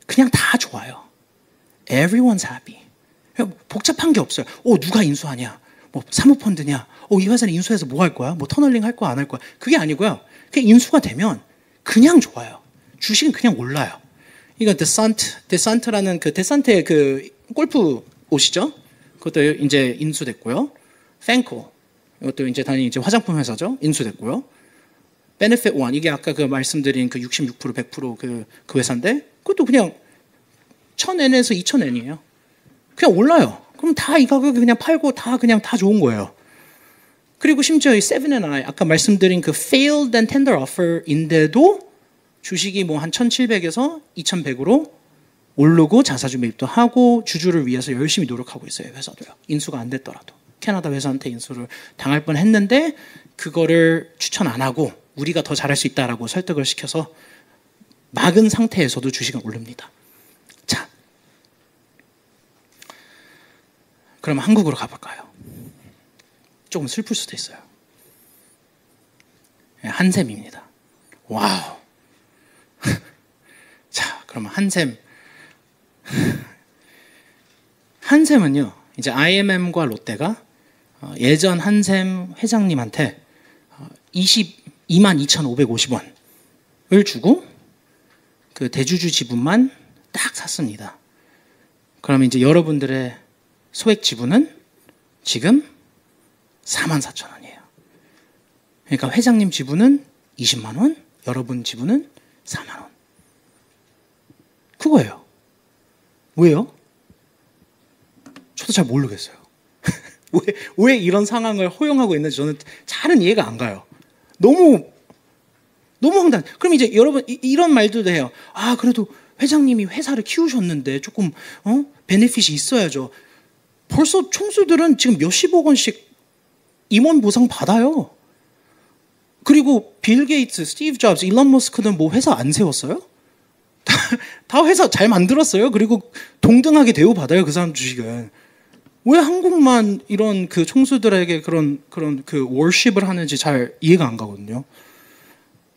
그냥 다 좋아요. Everyone's happy. 복잡한 게 없어요. 누가 인수하냐? 뭐 사모펀드냐? 이 회사는 인수해서 뭐 할 거야? 뭐 터널링 할 거야? 안 할 거야? 그게 아니고요. 그냥 인수가 되면 그냥 좋아요. 주식은 그냥 올라요. 이거 데산트라는 그 데산트의 그 골프 옷이죠. 그것도 이제 인수됐고요. 펜코 이것도 이제 단위 이제 화장품 회사죠. 인수됐고요. 베네핏 원 이게 아까 그 말씀드린 그 66% 100% 그 회사인데 그것도 그냥 1000엔에서 2000엔이에요. 그냥 올라요. 그럼 다 이 가격에 그냥 팔고 다 그냥 다 좋은 거예요. 그리고 심지어 이 세븐앤아이 아까 말씀드린 그 failed and tender offer인데도 주식이 뭐 한 1700에서 2100으로 오르고 자사주 매입도 하고 주주를 위해서 열심히 노력하고 있어요. 회사도요. 인수가 안 됐더라도. 캐나다 회사한테 인수를 당할 뻔했는데 그거를 추천 안 하고 우리가 더 잘할 수 있다라고 설득을 시켜서 막은 상태에서도 주식은 오릅니다. 자, 그럼 한국으로 가볼까요? 조금 슬플 수도 있어요. 한샘입니다. 와우. 자, 그러면 한샘은요, 이제 IMM과 롯데가 예전 한샘 회장님한테 22,550원을 주고 그 대주주 지분만 딱 샀습니다. 그러면 이제 여러분들의 소액 지분은 지금 44,000원이에요. 그러니까 회장님 지분은 20만 원, 여러분 지분은 4만 원. 그거예요. 왜요? 저도 잘 모르겠어요. 왜 이런 상황을 허용하고 있는지 저는 잘은 이해가 안 가요. 너무 황당. 그럼 이제 여러분 이런 말도 해요. 그래도 회장님이 회사를 키우셨는데 조금 베네핏이 있어야죠. 벌써 총수들은 지금 몇십억 원씩 임원 보상 받아요. 그리고 빌 게이츠, 스티브 잡스, 일론 머스크는 뭐 회사 안 세웠어요? 다 회사 잘 만들었어요. 그리고 동등하게 대우받아요. 그 사람 주식은. 왜 한국만 이런 그 총수들에게 그런 그 월십을 하는지 잘 이해가 안 가거든요.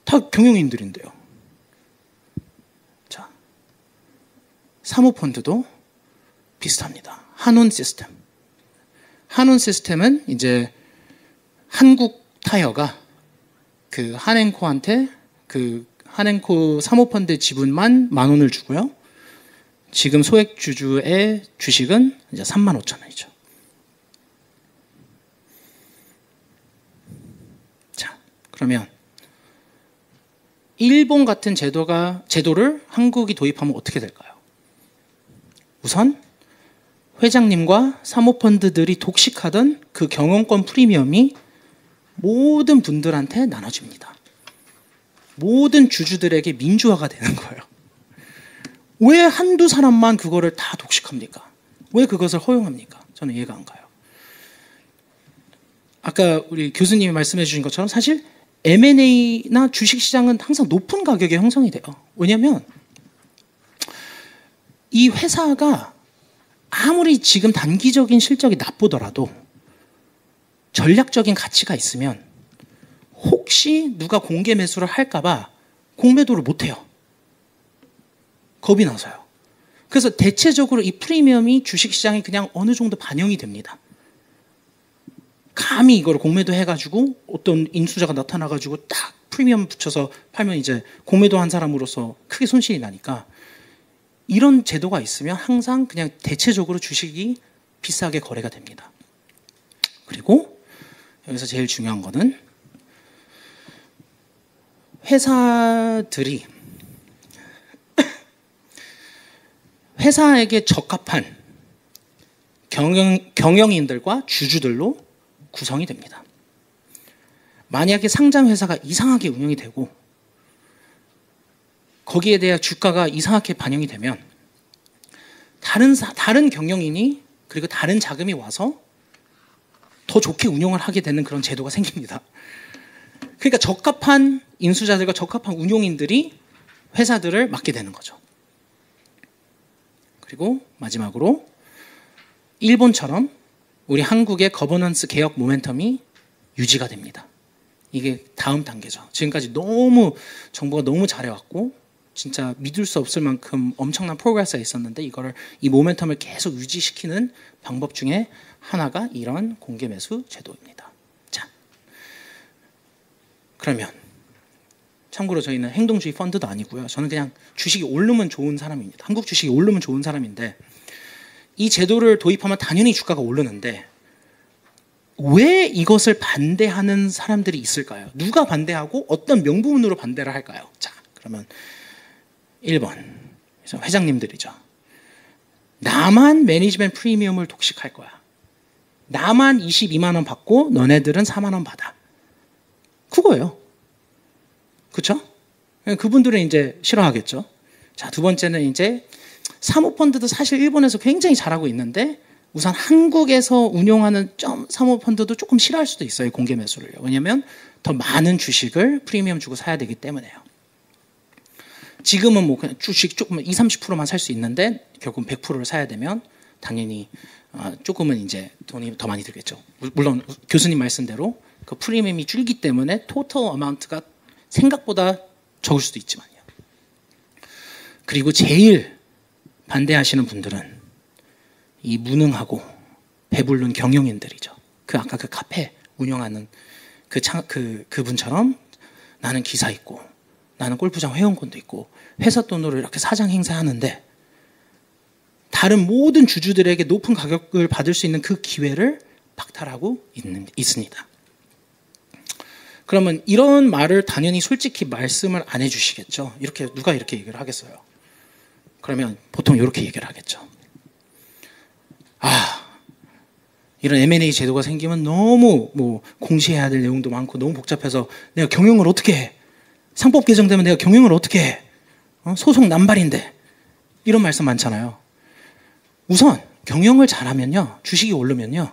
다 경영인들인데요. 자, 사모펀드도 비슷합니다. 한온 시스템. 한온 시스템은 이제 한국 타이어가 그 한행코한테 그 한행코 사모펀드 지분만 10,000원을 주고요. 지금 소액 주주의 주식은 이제 35,000원이죠. 자, 그러면 일본 같은 제도를 한국이 도입하면 어떻게 될까요? 우선 회장님과 사모펀드들이 독식하던 그 경영권 프리미엄이 모든 분들한테 나눠집니다. 모든 주주들에게 민주화가 되는 거예요. 왜 한두 사람만 그거를 다 독식합니까? 왜 그것을 허용합니까? 저는 이해가 안 가요. 아까 우리 교수님이 말씀해 주신 것처럼 사실 M&A나 주식시장은 항상 높은 가격에 형성이 돼요. 왜냐하면 이 회사가 아무리 지금 단기적인 실적이 나쁘더라도 전략적인 가치가 있으면 혹시 누가 공개 매수를 할까봐 공매도를 못해요. 겁이 나서요. 그래서 대체적으로 이 프리미엄이 주식시장에 그냥 어느 정도 반영이 됩니다. 감히 이걸 공매도 해가지고 어떤 인수자가 나타나가지고 딱 프리미엄 붙여서 팔면 이제 공매도 한 사람으로서 크게 손실이 나니까 이런 제도가 있으면 항상 그냥 대체적으로 주식이 비싸게 거래가 됩니다. 그리고 여기서 제일 중요한 거는 회사들이 회사에게 적합한 경영인들과 주주들로 구성이 됩니다. 만약에 상장 회사가 이상하게 운영이 되고 거기에 대한 주가가 이상하게 반영이 되면 다른 경영인이 그리고 다른 자금이 와서 더 좋게 운영을 하게 되는 그런 제도가 생깁니다. 그러니까 적합한 인수자들과 적합한 운용인들이 회사들을 맡게 되는 거죠. 그리고 마지막으로 일본처럼 우리 한국의 거버넌스 개혁 모멘텀이 유지가 됩니다. 이게 다음 단계죠. 지금까지 너무 정부가 너무 잘해왔고 진짜 믿을 수 없을 만큼 엄청난 프로그레스가 있었는데 이 모멘텀을 계속 유지시키는 방법 중에 하나가 이런 공개 매수 제도입니다. 자, 그러면 참고로 저희는 행동주의 펀드도 아니고요. 저는 그냥 주식이 오르면 좋은 사람입니다. 한국 주식이 오르면 좋은 사람인데 이 제도를 도입하면 당연히 주가가 오르는데 왜 이것을 반대하는 사람들이 있을까요? 누가 반대하고 어떤 명분으로 반대를 할까요? 자, 그러면 1번 회장님들이죠. 나만 매니지먼트 프리미엄을 독식할 거야. 나만 22만 원 받고 너네들은 4만 원 받아. 그거예요. 그렇죠? 그분들은 이제 싫어하겠죠. 자, 두 번째는 이제 사모펀드도 사실 일본에서 굉장히 잘하고 있는데 우선 한국에서 운용하는 사모펀드도 조금 싫어할 수도 있어요. 공개 매수를요. 왜냐하면 더 많은 주식을 프리미엄 주고 사야 되기 때문에요. 지금은 뭐 그냥 주식 조금 20, 30%만 살 수 있는데 결국 100%를 사야 되면 당연히 조금은 이제 돈이 더 많이 들겠죠. 물론 교수님 말씀대로 그 프리미엄이 줄기 때문에 토탈 어마운트가 생각보다 적을 수도 있지만요. 그리고 제일 반대하시는 분들은 이 무능하고 배부른 경영인들이죠. 아까 그 카페 운영하는 그분처럼 나는 기사 있고 나는 골프장 회원권도 있고 회사 돈으로 이렇게 사장 행사하는데 다른 모든 주주들에게 높은 가격을 받을 수 있는 그 기회를 박탈하고 있습니다. 그러면 이런 말을 당연히 솔직히 말씀을 안 해주시겠죠. 누가 이렇게 얘기를 하겠어요. 그러면 보통 이렇게 얘기를 하겠죠. 이런 M&A 제도가 생기면 너무 공시해야 될 내용도 많고 너무 복잡해서 내가 경영을 어떻게 해? 상법 개정되면 내가 경영을 어떻게 해? 소송 남발인데. 이런 말씀 많잖아요. 우선 경영을 잘하면요. 주식이 오르면요.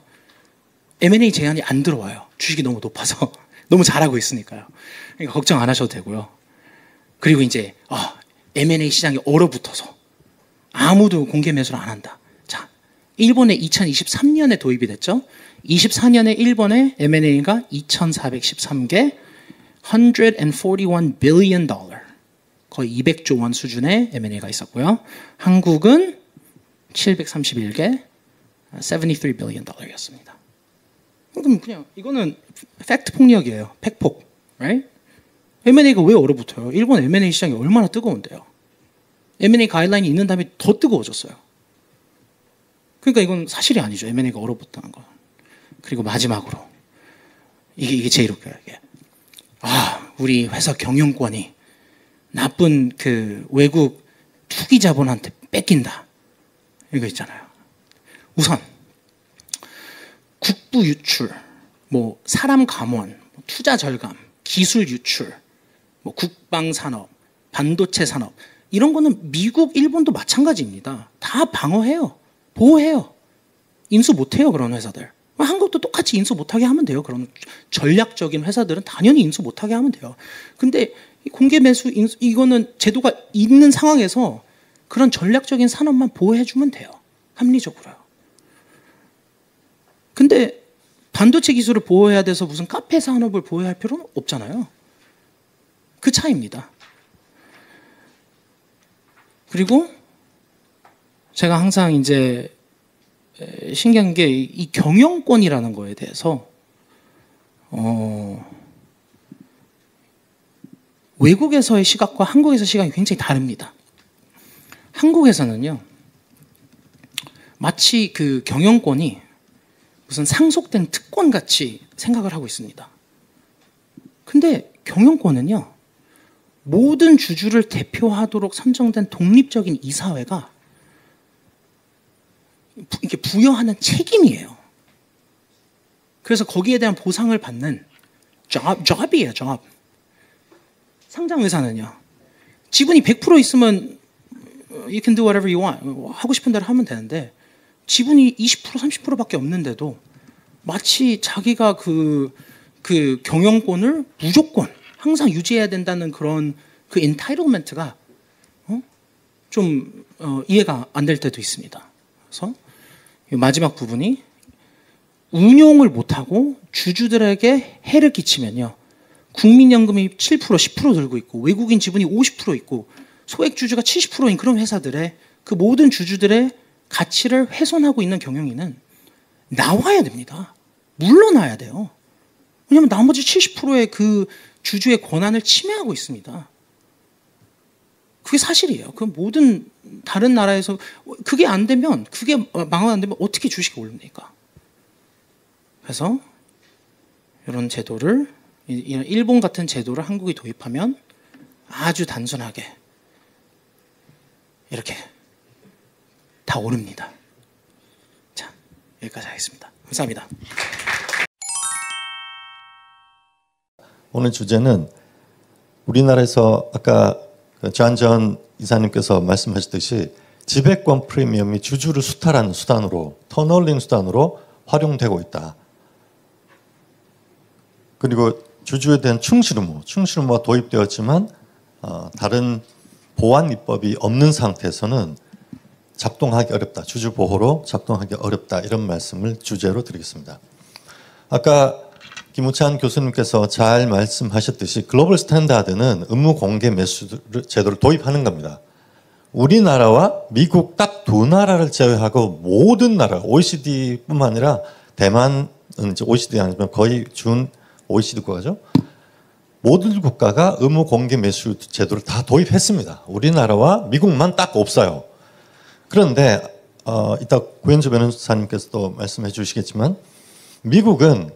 M&A 제한이 안 들어와요. 주식이 너무 높아서. 너무 잘하고 있으니까요. 그러니까 걱정 안 하셔도 되고요. 그리고 이제 M&A 시장이 얼어붙어서 아무도 공개 매수를 안 한다. 자, 일본에 2023년에 도입이 됐죠. 24년에 일본의 M&A가 2,413개, 141 billion dollar, 거의 200조 원 수준의 M&A가 있었고요. 한국은 731개, 73 billion dollar이었습니다. 그럼 그냥 이거는 팩트 폭력이에요. 팩폭, right? M&A가 왜 얼어붙어요? 일본 M&A 시장이 얼마나 뜨거운데요. M&A 가이드라인이 있는 다음에 더 뜨거워졌어요. 그러니까 이건 사실이 아니죠. M&A가 얼어붙다는 건. 그리고 마지막으로 이게 제일 웃겨요. 이게. 우리 회사 경영권이 나쁜 그 외국 투기 자본한테 뺏긴다. 이거 있잖아요. 우선 국부 유출, 뭐 사람 감원, 투자 절감, 기술 유출, 뭐 국방 산업, 반도체 산업 이런 거는 미국, 일본도 마찬가지입니다. 다 방어해요. 보호해요. 인수 못해요. 그런 회사들. 한국도 똑같이 인수 못하게 하면 돼요. 그런 전략적인 회사들은 당연히 인수 못하게 하면 돼요. 근데 공개 매수 인수 이거는 제도가 있는 상황에서 그런 전략적인 산업만 보호해주면 돼요. 합리적으로요. 근데 반도체 기술을 보호해야 돼서 무슨 카페 산업을 보호할 필요는 없잖아요. 그 차이입니다. 그리고 제가 항상 이제 신기한 게 이 경영권이라는 거에 대해서 외국에서의 시각과 한국에서의 시각이 굉장히 다릅니다. 한국에서는요, 마치 그 경영권이 무슨 상속된 특권 같이 생각을 하고 있습니다. 근데 경영권은요, 모든 주주를 대표하도록 선정된 독립적인 이사회가 이렇게 부여하는 책임이에요. 그래서 거기에 대한 보상을 받는 job이에요, job. 상장회사는요, 지분이 100% 있으면 you can do whatever you want. 하고 싶은 대로 하면 되는데 지분이 20%, 30%밖에 없는데도 마치 자기가 그 경영권을 무조건 항상 유지해야 된다는 그런 그 entitlement가 좀 이해가 안 될 때도 있습니다. 그래서 마지막 부분이 운용을 못하고 주주들에게 해를 끼치면요, 국민연금이 7%, 10% 들고 있고 외국인 지분이 50% 있고 소액 주주가 70%인 그런 회사들의 그 모든 주주들의 가치를 훼손하고 있는 경영인은 나와야 됩니다. 물러나야 돼요. 왜냐하면 나머지 70%의 그 주주의 권한을 침해하고 있습니다. 그게 사실이에요. 그 모든 다른 나라에서 그게 안 되면, 그게 망언 안 되면 어떻게 주식이 오릅니까? 그래서 이런 제도를, 이런 일본 같은 제도를 한국이 도입하면 아주 단순하게 이렇게 다 오릅니다. 자, 여기까지 하겠습니다. 감사합니다. 오늘 주제는 우리나라에서 아까 존 이사님께서 말씀하셨듯이 지배권 프리미엄이 주주를 수탈하는 수단으로, 터널링 수단으로 활용되고 있다. 그리고 주주에 대한 충실 의무가 도입되었지만 다른 보완 입법이 없는 상태에서는 작동하기 어렵다. 주주 보호로 작동하기 어렵다. 이런 말씀을 주제로 드리겠습니다. 아까 김우찬 교수님께서 잘 말씀하셨듯이 글로벌 스탠다드는 의무 공개 매수 제도를 도입하는 겁니다. 우리나라와 미국 딱 두 나라를 제외하고 모든 나라, OECD뿐만 아니라 대만은 이제 OECD 아니면 거의 준 OECD 국가죠. 모든 국가가 의무 공개 매수 제도를 다 도입했습니다. 우리나라와 미국만 딱 없어요. 그런데 이따 고현주 변호사님께서도 말씀해 주시겠지만 미국은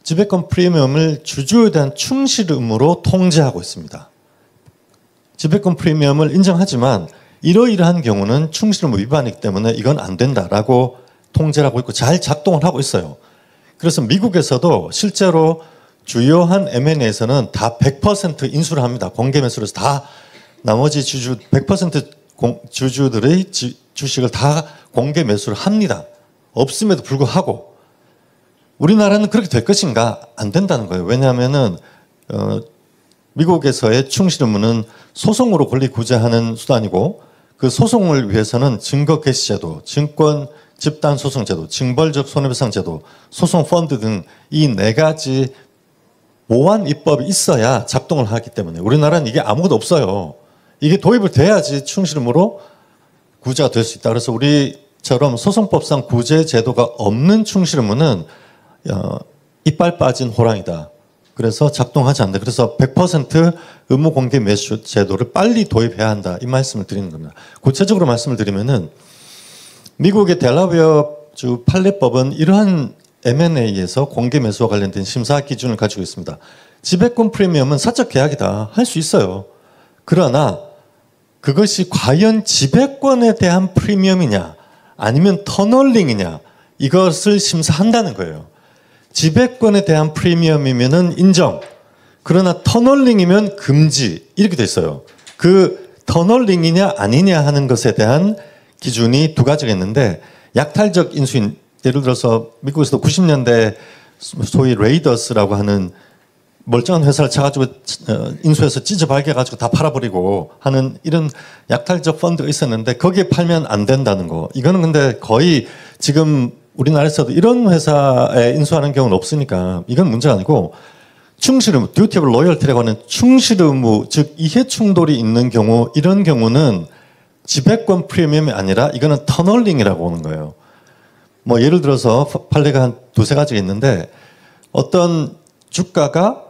지배권 프리미엄을 주주에 대한 충실 의무로 통제하고 있습니다. 지배권 프리미엄을 인정하지만 이러이러한 경우는 충실 의무 위반이기 때문에 이건 안 된다라고 통제를 하고 있고 잘 작동을 하고 있어요. 그래서 미국에서도 실제로 주요한 M&A에서는 다 100% 인수를 합니다. 공개 매수를 해서 다 나머지 100% 주주들의 주식을 다 공개 매수를 합니다. 없음에도 불구하고 우리나라는 그렇게 될 것인가? 안 된다는 거예요. 왜냐하면은 미국에서의 충실 의무는 소송으로 권리 구제하는 수단이고 그 소송을 위해서는 증거 개시 제도, 증권 집단 소송 제도, 징벌적 손해배상 제도, 소송 펀드 등 이 네 가지 보완 입법이 있어야 작동을 하기 때문에 우리나라는 이게 아무것도 없어요. 이게 도입을 돼야지 충실 의무로 구제가 될 수 있다. 그래서 우리처럼 소송법상 구제 제도가 없는 충실 의무는 이빨 빠진 호랑이다. 그래서 작동하지 않는다. 그래서 100% 의무 공개 매수 제도를 빨리 도입해야 한다. 이 말씀을 드리는 겁니다. 구체적으로 말씀을 드리면은 미국의 델라웨어주 판례법은 이러한 M&A에서 공개 매수와 관련된 심사 기준을 가지고 있습니다. 지배권 프리미엄은 사적 계약이다. 할 수 있어요. 그러나 그것이 과연 지배권에 대한 프리미엄이냐 아니면 터널링이냐 이것을 심사한다는 거예요. 지배권에 대한 프리미엄이면은 인정. 그러나 터널링이면 금지 이렇게 돼 있어요. 그 터널링이냐 아니냐 하는 것에 대한 기준이 두 가지가 있는데 약탈적 인수인 예를 들어서 미국에서도 90년대 소위 레이더스라고 하는 멀쩡한 회사를 차가지고 인수해서 찢어 발겨가지고 다 팔아버리고 하는 이런 약탈적 펀드가 있었는데 거기에 팔면 안 된다는 거. 이거는 근데 거의 지금 우리나라에서도 이런 회사에 인수하는 경우는 없으니까 이건 문제가 아니고 충실 의무, 듀티 오브 로열티라고 하는 충실 의무, 즉 이해 충돌이 있는 경우 이런 경우는 지배권 프리미엄이 아니라 이거는 터널링이라고 하는 거예요. 뭐 예를 들어서 판례가 한 두세 가지가 있는데 어떤 주가가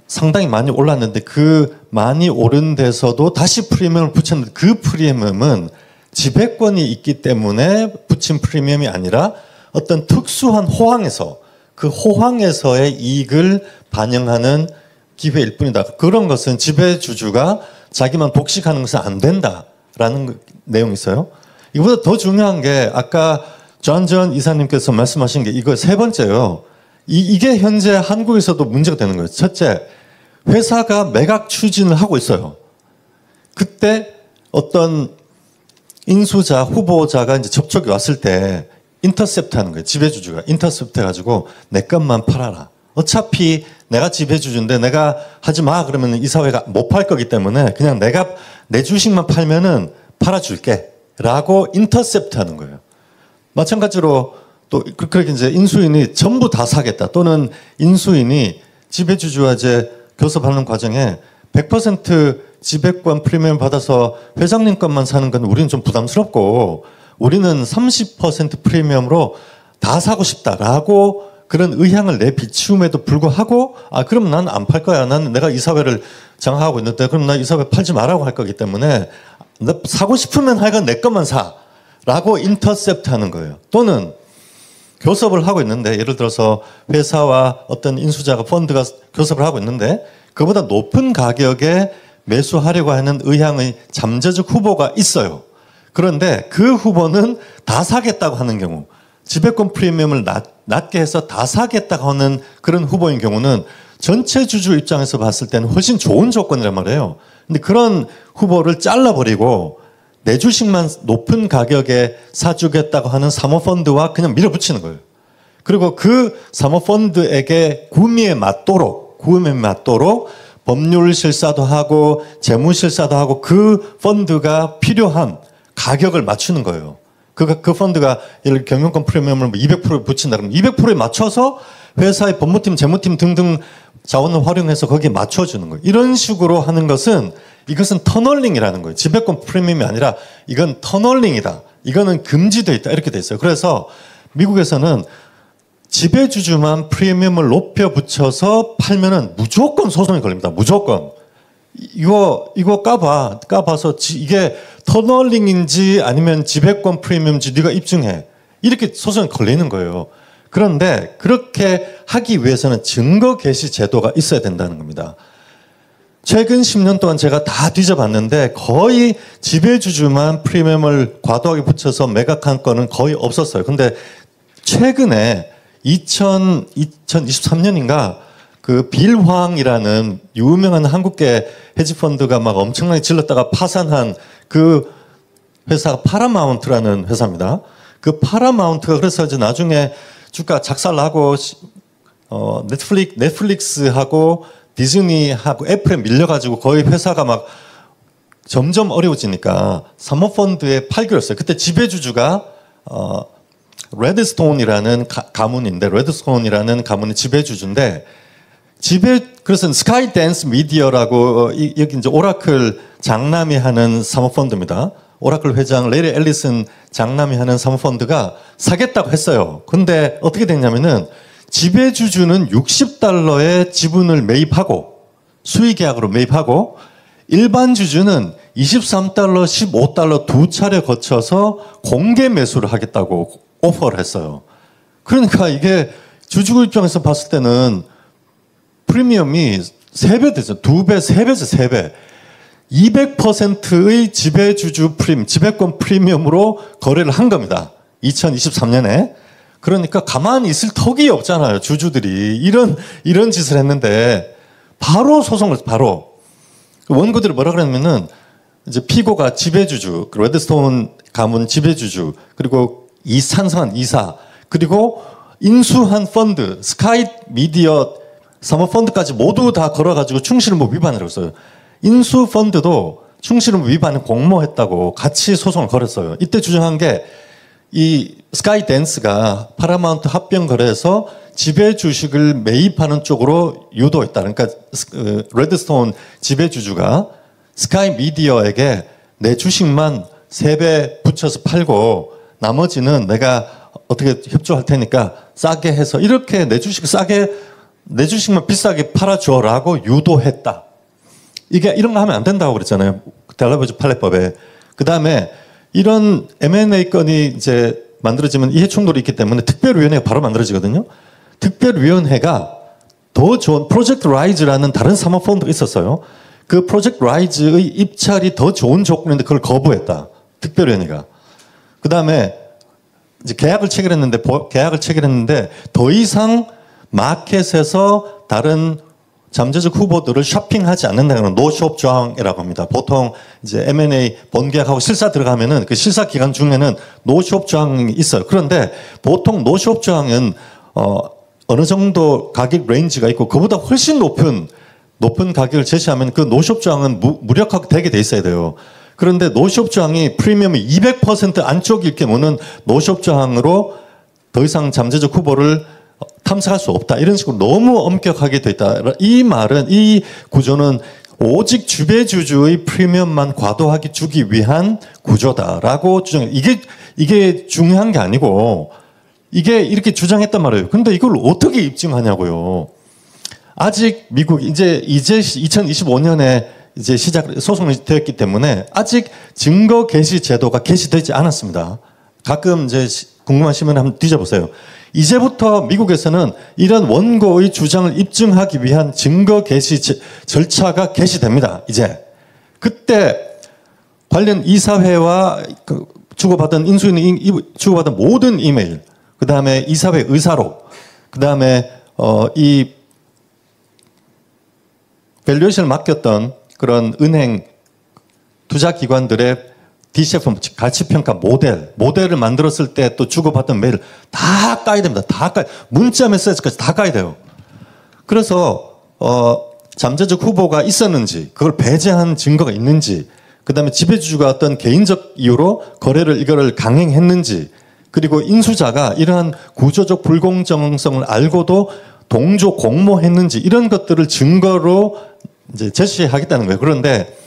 상당히 많이 올랐는데 그 많이 오른 데서도 다시 프리미엄을 붙였는데 그 프리미엄은 지배권이 있기 때문에 붙인 프리미엄이 아니라 어떤 특수한 호황에서 그 호황에서의 이익을 반영하는 기회일 뿐이다. 그런 것은 지배주주가 자기만 독식하는 것은 안 된다라는 내용이 있어요. 이보다 더 중요한 게 아까 전 이사님께서 말씀하신 게 이거 세 번째요. 이게 현재 한국에서도 문제가 되는 거예요. 첫째, 회사가 매각 추진을 하고 있어요. 그때 어떤 인수자, 후보자가 이제 접촉이 왔을 때 인터셉트 하는 거예요. 지배주주가 인터셉트 해가지고 내 것만 팔아라. 어차피 내가 지배주주인데 내가 하지 마 그러면 이사회가 못 팔 거기 때문에 그냥 내가 내 주식만 팔면은 팔아줄게 라고 인터셉트 하는 거예요. 마찬가지로 또 그렇게 이제 인수인이 전부 다 사겠다 또는 인수인이 지배주주와 이제 교섭하는 과정에 100% 지배권 프리미엄 받아서 회장님 것만 사는 건 우리는 좀 부담스럽고 우리는 30% 프리미엄으로 다 사고 싶다라고 그런 의향을 내비치움에도 불구하고 그럼 난 안 팔 거야. 나는 내가 이사회를 장악하고 있는데 그럼 나 이사회 팔지 말라고 할 거기 때문에 나 사고 싶으면 하여간 내 것만 사라고 인터셉트 하는 거예요. 또는 교섭을 하고 있는데 예를 들어서 회사와 어떤 인수자가 펀드가 교섭을 하고 있는데 그보다 높은 가격에 매수하려고 하는 의향의 잠재적 후보가 있어요. 그런데 그 후보는 다 사겠다고 하는 경우 지배권 프리미엄을 낮게 해서 다 사겠다고 하는 그런 후보인 경우는 전체 주주 입장에서 봤을 때는 훨씬 좋은 조건이란 말이에요. 근데 그런 후보를 잘라버리고 내 주식만 높은 가격에 사주겠다고 하는 사모펀드와 그냥 밀어붙이는 거예요. 그리고 그 사모펀드에게 구매에 맞도록 법률 실사도 하고 재무 실사도 하고 그 펀드가 필요한 가격을 맞추는 거예요. 그 펀드가 예를 들어 경영권 프리미엄을 200% 붙인다 그러면 200%에 맞춰서 회사의 법무팀, 재무팀 등등 자원을 활용해서 거기에 맞춰주는 거예요. 이런 식으로 하는 것은 이것은 터널링이라는 거예요. 지배권 프리미엄이 아니라 이건 터널링이다. 이거는 금지되어 있다. 이렇게 돼 있어요. 그래서 미국에서는 지배주주만 프리미엄을 높여 붙여서 팔면은 무조건 소송이 걸립니다. 무조건. 이거 까봐서 이게 터널링인지 아니면 지배권 프리미엄인지 네가 입증해. 이렇게 소송이 걸리는 거예요. 그런데 그렇게 하기 위해서는 증거 개시 제도가 있어야 된다는 겁니다. 최근 10년 동안 제가 다 뒤져봤는데 거의 지배주주만 프리미엄을 과도하게 붙여서 매각한 건은 거의 없었어요. 근데 최근에 2023년인가 그 빌황이라는 유명한 한국계 헤지펀드가 막 엄청나게 질렀다가 파산한 그 회사가 파라마운트라는 회사입니다. 그 파라마운트가 그래서 이제 나중에 주가 작살나고 넷플릭스하고 디즈니하고 애플에 밀려가지고 거의 회사가 막 점점 어려워지니까 사모펀드에 팔기로 했어요. 그때 지배주주가 레드스톤이라는 가문인데 레드스톤이라는 가문의 지배주주인데 그래서 스카이댄스 미디어라고 여기 이제 오라클 장남이 하는 사모펀드입니다. 오라클 회장 레리 앨리슨 장남이 하는 사모펀드가 사겠다고 했어요. 근데 어떻게 됐냐면은 지배주주는 $60의 지분을 매입하고 수의계약으로 매입하고 일반 주주는 $23, $15 두 차례 거쳐서 공개 매수를 하겠다고 오퍼를 했어요. 그러니까 이게 주주 입장에서 봤을 때는 프리미엄이 3배 되죠. 2배, 3배죠, 3배. 200%의 지배주주 지배권 프리미엄으로 거래를 한 겁니다. 2023년에. 그러니까 가만히 있을 턱이 없잖아요. 주주들이 이런 짓을 했는데 바로 소송을 바로 원고들이 뭐라 그랬냐면은 이제 피고가 지배주주, 레드스톤 가문 지배주주, 그리고 찬성한 이사, 그리고 인수한 펀드, 스카이 미디어 사모펀드까지 모두 다 걸어가지고 충실의무 위반을 했어요. 인수 펀드도 충실의무 위반을 공모했다고 같이 소송을 걸었어요. 이때 주장한 게 이 스카이 댄스가 파라마운트 합병 거래에서 지배 주식을 매입하는 쪽으로 유도했다. 그러니까 레드스톤 지배주주가 스카이 미디어에게 내 주식만 3배 붙여서 팔고 나머지는 내가 어떻게 협조할 테니까 싸게 해서 이렇게 내 주식만 비싸게 팔아줘라고 유도했다. 이런 거 하면 안 된다고 그랬잖아요. 델라웨어 판례법에. 그 다음에 이런 M&A 건이 이제 만들어지면 이해충돌이 있기 때문에 특별위원회가 바로 만들어지거든요. 특별위원회가 더 좋은 프로젝트 라이즈라는 다른 사모펀드가 있었어요. 그 프로젝트 라이즈의 입찰이 더 좋은 조건인데 그걸 거부했다. 특별위원회가. 그 다음에 이제 계약을 체결했는데 더 이상 마켓에서 다른 잠재적 후보들을 쇼핑하지 않는다는 노숍 조항이라고 합니다. 보통 이제 M&A 본계약하고 실사 들어가면은 그 실사 기간 중에는 노숍 조항이 있어요. 그런데 보통 노숍 조항은 어느 정도 가격 레인지가 있고 그보다 훨씬 높은 가격을 제시하면 그 노숍 조항은 무력화되게 되게 돼 있어야 돼요. 그런데 노숍 조항이 프리미엄이 200% 안쪽일 경우는 노숍 조항으로 더 이상 잠재적 후보를 탐색할 수 없다. 이런 식으로 너무 엄격하게 돼 있다. 이 구조는 오직 지배주주의 프리미엄만 과도하게 주기 위한 구조다라고 주장해요. 이게 중요한 게 아니고 이게 이렇게 주장했단 말이에요. 근데 이걸 어떻게 입증하냐고요. 아직 미국 이제 2025년에 이제 소송이 되었기 때문에 아직 증거 개시 제도가 개시되지 않았습니다. 가끔 이제 궁금하시면 한번 뒤져보세요. 이제부터 미국에서는 이런 원고의 주장을 입증하기 위한 증거 개시 절차가 개시됩니다. 이제 그때 관련 이사회와 주고받은 주고받은 모든 이메일, 그 다음에 이사회 의사록, 그 다음에 이 밸류에이션을 맡겼던 그런 은행 투자기관들의 DCF 가치평가 모델을 만들었을 때 또 주고받은 메일 다 까야 됩니다. 다 까야, 문자 메시지까지 다 까야 돼요. 그래서 잠재적 후보가 있었는지, 그걸 배제한 증거가 있는지, 그 다음에 지배주주가 어떤 개인적 이유로 이거를 강행했는지, 그리고 인수자가 이러한 구조적 불공정성을 알고도 동조 공모했는지 이런 것들을 증거로 이제 제시하겠다는 거예요. 그런데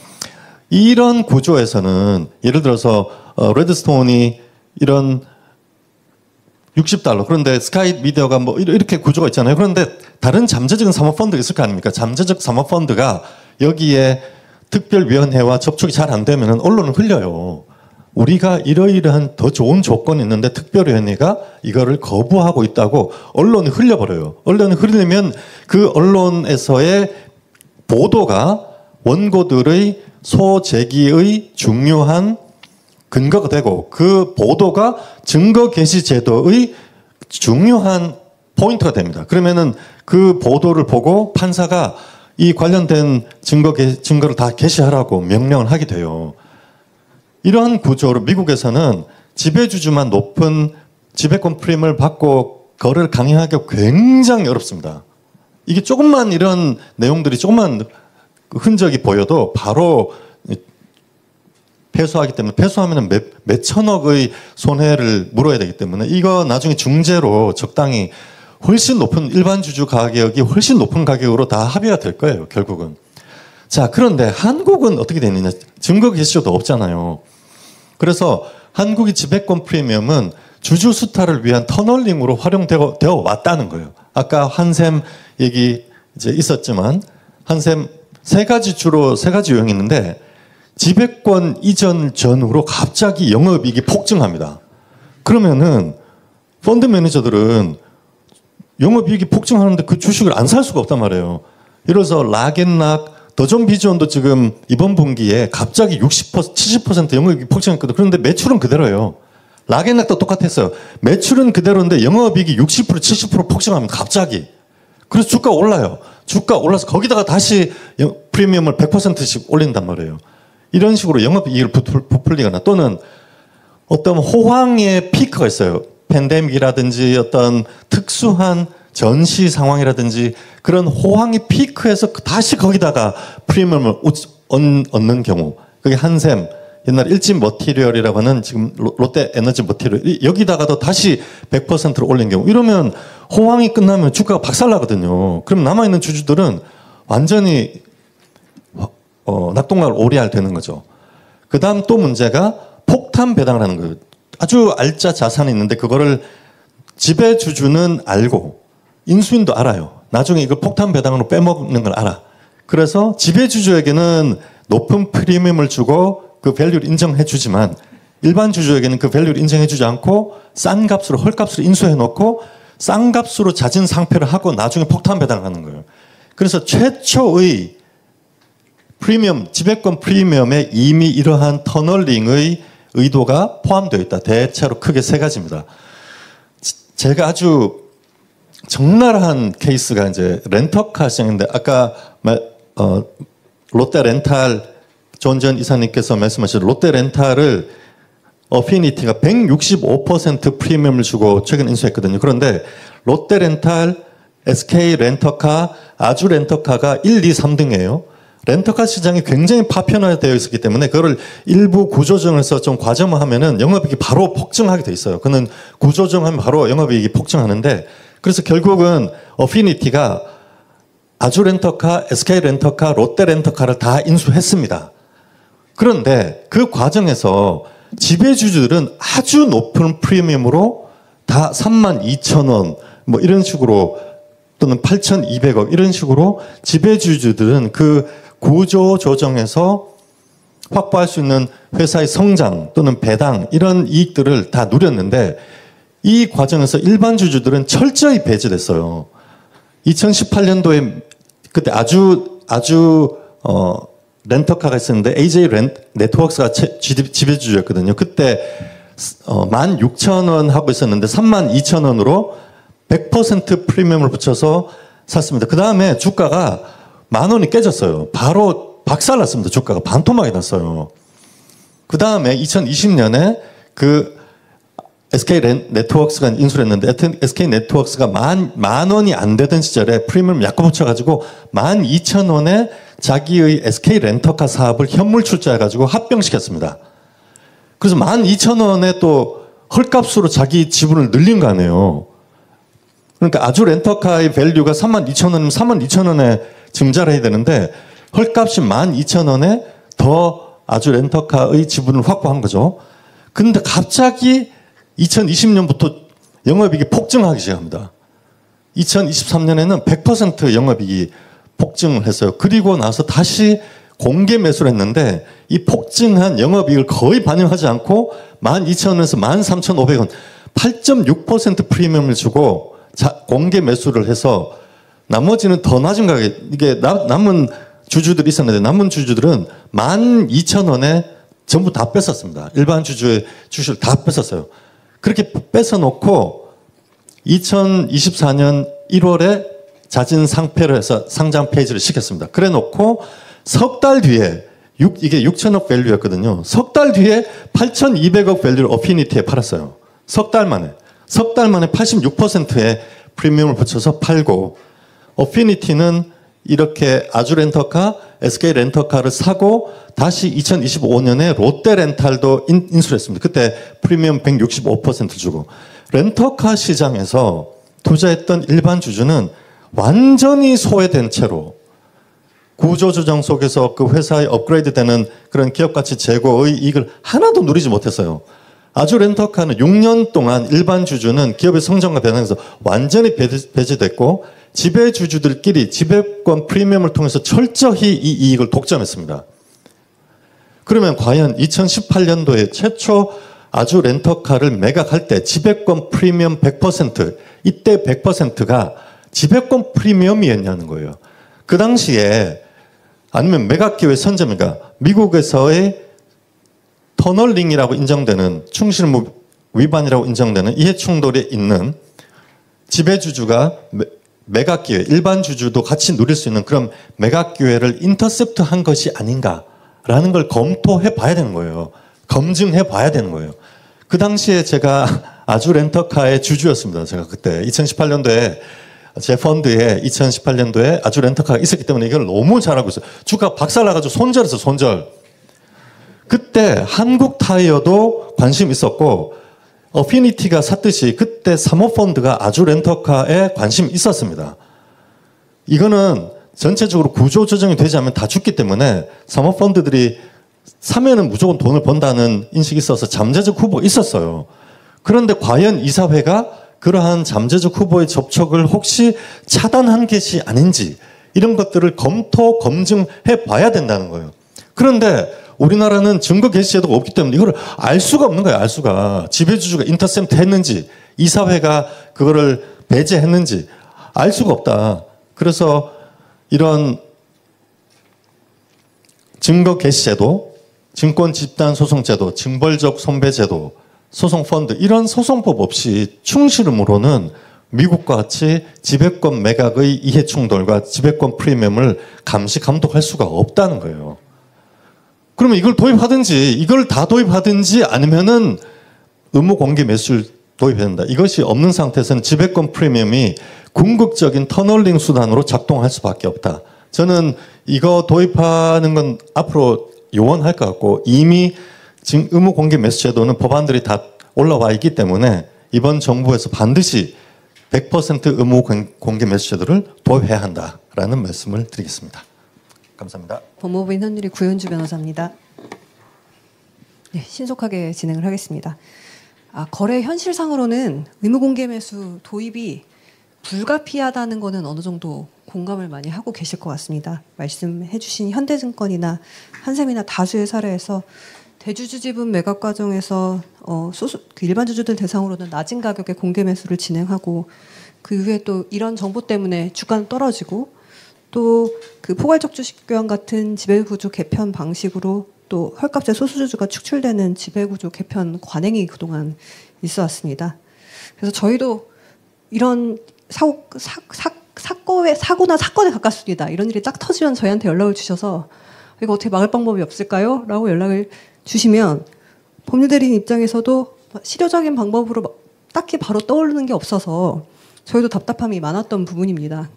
이런 구조에서는 예를 들어서 레드스톤이 이런 $60 그런데 스카이 미디어가 뭐 이렇게 구조가 있잖아요. 그런데 다른 잠재적인 사모펀드가 있을 거 아닙니까? 잠재적 사모펀드가 여기에 특별위원회와 접촉이 잘 안 되면 언론을 흘려요. 우리가 이러이러한 더 좋은 조건이 있는데 특별위원회가 이거를 거부하고 있다고 언론이 흘려버려요. 언론이 흘리면 그 언론에서의 보도가 원고들의 소제기의 중요한 근거가 되고 그 보도가 증거 개시 제도의 중요한 포인트가 됩니다. 그러면은 그 보도를 보고 판사가 이 관련된 증거를 다 개시하라고 명령을 하게 돼요. 이러한 구조로 미국에서는 지배주주만 높은 지배권 프리미엄을 받고 거래를 강행하기가 굉장히 어렵습니다. 이게 조금만 이런 내용들이 조금만 흔적이 보여도 바로 패소하기 때문에 패소하면 몇 천억의 손해를 물어야 되기 때문에 이거 나중에 중재로 적당히 훨씬 높은 일반 주주 가격이 훨씬 높은 가격으로 다 합의가 될 거예요. 결국은. 자, 그런데 한국은 어떻게 되느냐. 증거 개시조도 없잖아요. 그래서 한국의 지배권 프리미엄은 주주 수탈을 위한 터널링으로 활용되어 왔다는 거예요. 아까 한샘 얘기 이제 있었지만 한샘 세 가지 유형이 있는데 지배권 이전 전후로 갑자기 영업이익이 폭증합니다. 그러면은 펀드 매니저들은 영업이익이 폭증하는데 그 주식을 안 살 수가 없단 말이에요. 이래서 락앤락 더존 비전도 지금 이번 분기에 갑자기 60%, 70% 영업이익이 폭증했거든요. 그런데 매출은 그대로예요. 락앤락도 똑같았어요. 매출은 그대로인데 영업이익이 60%, 70% 폭증하면 갑자기. 그래서 주가 올라요. 주가 올라서 거기다가 다시 프리미엄을 100%씩 올린단 말이에요. 이런 식으로 영업이익을 부풀리거나 또는 어떤 호황의 피크가 있어요. 팬데믹이라든지 어떤 특수한 전시 상황이라든지 그런 호황의 피크에서 다시 거기다가 프리미엄을 얻는 경우. 그게 한샘, 옛날 일진 머티리얼이라고 하는 지금 롯데 에너지 머티리얼 여기다가도 다시 100%를 올린 경우. 이러면 호황이 끝나면 주가가 박살나거든요. 그럼 남아있는 주주들은 완전히 낙동강을 오리알 되는 거죠. 그 다음 또 문제가 폭탄 배당을 하는 거예요. 아주 알짜 자산이 있는데 그거를 지배주주는 알고 인수인도 알아요. 나중에 이걸 폭탄 배당으로 빼먹는 걸 알아. 그래서 지배주주에게는 높은 프리미엄을 주고 그 밸류를 인정해 주지만 일반 주주에게는 그 밸류를 인정해 주지 않고 싼 값으로 헐값으로 인수해 놓고 싼 값으로 자진 상폐를 하고 나중에 폭탄 배당을 하는 거예요. 그래서 최초의 프리미엄, 지배권 프리미엄에 이미 이러한 터널링의 의도가 포함되어 있다. 대체로 크게 세 가지입니다. 제가 아주 적나라한 케이스가 이제 렌터카 시장인데 아까 롯데 렌탈 존전 이사님께서 말씀하신 롯데 렌탈을 어피니티가 165% 프리미엄을 주고 최근 인수했거든요. 그런데 롯데 렌탈, SK 렌터카, 아주 렌터카가 1, 2, 3등이에요. 렌터카 시장이 굉장히 파편화되어 있었기 때문에 그거를 일부 구조조정해서 좀 과점화하면은 영업이익이 바로 폭증하게 돼 있어요. 그는 구조조정하면 바로 영업이익이 폭증하는데 그래서 결국은 어피니티가 아주 렌터카, SK 렌터카, 롯데 렌터카를 다 인수했습니다. 그런데 그 과정에서 지배주주들은 아주 높은 프리미엄으로 다 32,000원 뭐 이런 식으로 또는 8,200억 이런 식으로 지배주주들은 그 구조 조정에서 확보할 수 있는 회사의 성장 또는 배당 이런 이익들을 다 누렸는데 이 과정에서 일반 주주들은 철저히 배제됐어요. 2018년도에 그때 아주 렌터카가 있었는데 AJ 네트워크스가 지배주주였거든요. 그때 16,000원 하고 있었는데 32,000원으로 100% 프리미엄을 붙여서 샀습니다. 그 다음에 주가가 10,000원이 깨졌어요. 바로 박살났습니다. 주가가 반토막이 났어요. 그 다음에 2020년에 그 SK 네트워크스가 인수를 했는데 SK 네트워크스가 만 원이 안 되던 시절에 프리미엄 약간 붙여가지고 12,000원에 자기의 SK 렌터카 사업을 현물 출자해가지고 합병시켰습니다. 그래서 12,000원에 또 헐값으로 자기 지분을 늘린 거 아니에요. 그러니까 아주 렌터카의 밸류가 32,000원이면 32,000원에 증자를 해야 되는데 헐값이 12,000원에 더 아주 렌터카의 지분을 확보한 거죠. 근데 갑자기 2020년부터 영업이익이 폭증하기 시작합니다. 2023년에는 100% 영업이익이 폭증을 했어요. 그리고 나서 다시 공개 매수를 했는데 이 폭증한 영업이익을 거의 반영하지 않고 12,000원에서 13,500원 8.6% 프리미엄을 주고 공개 매수를 해서 나머지는 더 낮은 가격에 이게 남은 주주들이 있었는데 남은 주주들은 12,000원에 전부 다 뺏었습니다. 일반 주주의 주식을 다 뺏었어요. 그렇게 뺏어놓고 2024년 1월에 자진 상폐를 해서 상장 폐지를 시켰습니다. 그래 놓고 석 달 뒤에 이게 6천억 밸류였거든요. 석 달 뒤에 8,200억 밸류를 어피니티에 팔았어요. 석 달 만에 86%의 프리미엄을 붙여서 팔고 어피니티는 이렇게 아주 렌터카, SK 렌터카를 사고 다시 2025년에 롯데 렌탈도 인수를 했습니다. 그때 프리미엄 165% 주고 렌터카 시장에서 투자했던 일반 주주는 완전히 소외된 채로 구조조정 속에서 그 회사의 업그레이드되는 그런 기업가치 제고의 이익을 하나도 누리지 못했어요. 아주 렌터카는 6년 동안 일반 주주는 기업의 성장과 변화에서 완전히 배제됐고 지배주주들끼리 지배권 프리미엄을 통해서 철저히 이 이익을 독점했습니다. 그러면 과연 2018년도에 최초 아주 렌터카를 매각할 때 지배권 프리미엄 100% 이때 100%가 지배권 프리미엄이었냐는 거예요. 그 당시에 아니면 매각기회 선점인가? 미국에서의 터널링이라고 인정되는 충실 의무 위반이라고 인정되는 이해충돌에 있는 지배주주가 매각기회, 일반 주주도 같이 누릴 수 있는 그런 매각기회를 인터셉트한 것이 아닌가라는 걸 검토해 봐야 되는 거예요. 검증해 봐야 되는 거예요. 그 당시에 제가 아주 렌터카의 주주였습니다. 제가 그때 2018년도에 제 펀드에 2018년도에 아주 렌터카가 있었기 때문에 이걸 너무 잘 알고 있어요. 주가 박살나가지고 손절했어, 손절. 그때 한국 타이어도 관심 있었고 어피니티가 샀듯이 그때 사모펀드가 아주 렌터카에 관심 있었습니다. 이거는 전체적으로 구조 조정이 되지 않으면 다 죽기 때문에 사모펀드들이 사면은 무조건 돈을 번다는 인식이 있어서 잠재적 후보가 있었어요. 그런데 과연 이사회가 그러한 잠재적 후보의 접촉을 혹시 차단한 것이 아닌지 이런 것들을 검토, 검증해 봐야 된다는 거예요. 그런데 우리나라는 증거 개시 제도가 없기 때문에 이걸 알 수가 없는 거예요. 알 수가. 지배주주가 인터셉트 했는지 이사회가 그거를 배제했는지 알 수가 없다. 그래서 이런 증거 개시 제도, 증권 집단 소송 제도, 징벌적 손배 제도, 소송 펀드 이런 소송법 없이 충실음으로는 미국과 같이 지배권 매각의 이해 충돌과 지배권 프리미엄을 감시 감독할 수가 없다는 거예요. 그러면 이걸 도입하든지 이걸 다 도입하든지 아니면은 의무 공개 매수를 도입해야 된다. 이것이 없는 상태에서는 지배권 프리미엄이 궁극적인 터널링 수단으로 작동할 수밖에 없다. 저는 이거 도입하는 건 앞으로 요원할 것 같고 이미 지금 의무 공개 매수 제도는 법안들이 다 올라와 있기 때문에 이번 정부에서 반드시 100% 의무 공개 매수 제도를 도입해야 한다라는 말씀을 드리겠습니다. 감사합니다. 법무부인 현유리 구현주 변호사입니다. 네, 신속하게 진행을 하겠습니다. 거래 현실상으로는 의무공개 매수 도입이 불가피하다는 것은 어느 정도 공감을 많이 하고 계실 것 같습니다. 말씀해 주신 현대증권이나 한샘이나 다수의 사례에서 대주주 지분 매각 과정에서 그 일반 주주들 대상으로는 낮은 가격에 공개 매수를 진행하고 그 이후에 또 이런 정보 때문에 주가는 떨어지고 또 그 포괄적 주식 교환 같은 지배구조 개편 방식으로 또 헐값의 소수주주가 축출되는 지배구조 개편 관행이 그동안 있어 왔습니다. 그래서 저희도 이런 사고나 사건에 가깝습니다. 이런 일이 딱 터지면 저희한테 연락을 주셔서 이거 어떻게 막을 방법이 없을까요? 라고 연락을 주시면 법률대리인 입장에서도 실효적인 방법으로 딱히 바로 떠오르는 게 없어서 저희도 답답함이 많았던 부분입니다.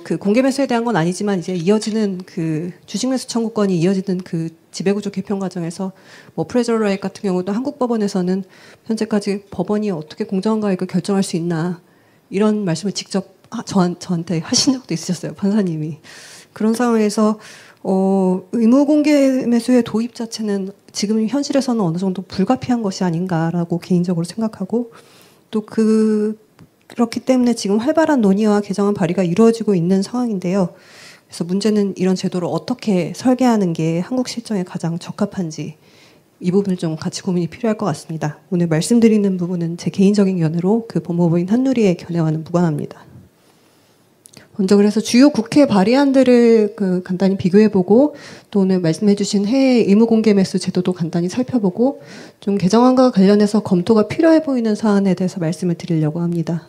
그 공개 매수에 대한 건 아니지만 이제 이어지는 그 주식 매수 청구권이 이어지는 그 지배구조 개편 과정에서 프레저럴 라이트 같은 경우도 한국 법원에서는 현재까지 법원이 어떻게 공정한 가액을 결정할 수 있나 이런 말씀을 직접 저한테 하신 적도 있으셨어요, 판사님이. 그런 상황에서 의무 공개 매수의 도입 자체는 지금 현실에서는 어느 정도 불가피한 것이 아닌가라고 개인적으로 생각하고 또 그렇기 때문에 지금 활발한 논의와 개정안 발의가 이루어지고 있는 상황인데요. 그래서 문제는 이런 제도를 어떻게 설계하는 게 한국 실정에 가장 적합한지 이 부분을 좀 같이 고민이 필요할 것 같습니다. 오늘 말씀드리는 부분은 제 개인적인 견해로 그 법무부인 한누리의 견해와는 무관합니다. 먼저 그래서 주요 국회 발의안들을 간단히 비교해보고 또 오늘 말씀해주신 해외 의무공개 매수 제도도 간단히 살펴보고 좀 개정안과 관련해서 검토가 필요해 보이는 사안에 대해서 말씀을 드리려고 합니다.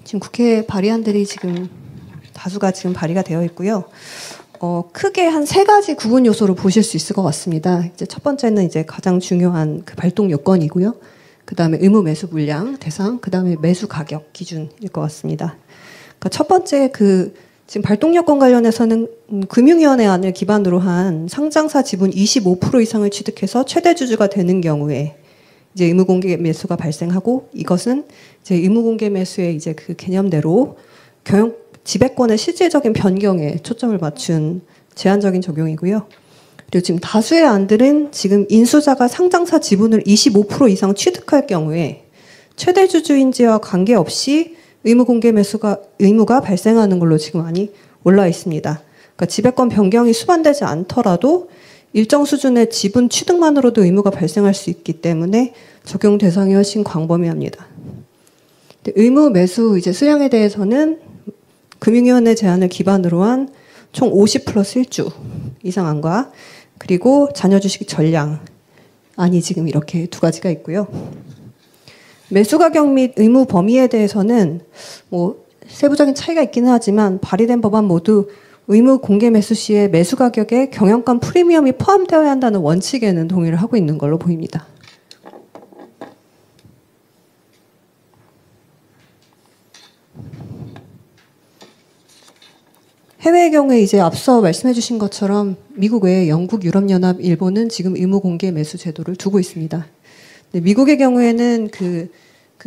지금 국회 발의안들이 지금 다수가 지금 발의가 되어 있고요. 크게 한 3가지 구분 요소로 보실 수 있을 것 같습니다. 이제 첫 번째는 이제 가장 중요한 그 발동 요건이고요. 그 다음에 의무 매수 물량 대상, 그 다음에 매수 가격 기준일 것 같습니다. 그러니까 첫 번째 지금 발동 요건 관련해서는 금융위원회 안을 기반으로 한 상장사 지분 25% 이상을 취득해서 최대 주주가 되는 경우에 이제 의무 공개 매수가 발생하고 이것은 이제 의무 공개 매수의 이제 그 개념대로 지배권의 실질적인 변경에 초점을 맞춘 제한적인 적용이고요. 그리고 지금 다수의 안들은 지금 인수자가 상장사 지분을 25% 이상 취득할 경우에 최대 주주인지와 관계없이 의무 공개 의무가 발생하는 걸로 지금 많이 올라 있습니다. 그러니까 지배권 변경이 수반되지 않더라도 일정 수준의 지분 취득만으로도 의무가 발생할 수 있기 때문에 적용 대상이 훨씬 광범위합니다. 의무 매수 이제 수량에 대해서는 금융위원회 제안을 기반으로 한 총 50 플러스 1주 이상안과 그리고 자녀 주식 전량안이 지금 이렇게 두 가지가 있고요. 매수 가격 및 의무 범위에 대해서는 뭐 세부적인 차이가 있기는 하지만 발의된 법안 모두 의무 공개 매수 시에 매수 가격에 경영권 프리미엄이 포함되어야 한다는 원칙에는 동의를 하고 있는 걸로 보입니다. 해외의 경우에 이제 앞서 말씀해 주신 것처럼 미국 외에 영국, 유럽연합, 일본은 지금 의무 공개 매수 제도를 두고 있습니다. 근데 미국의 경우에는 그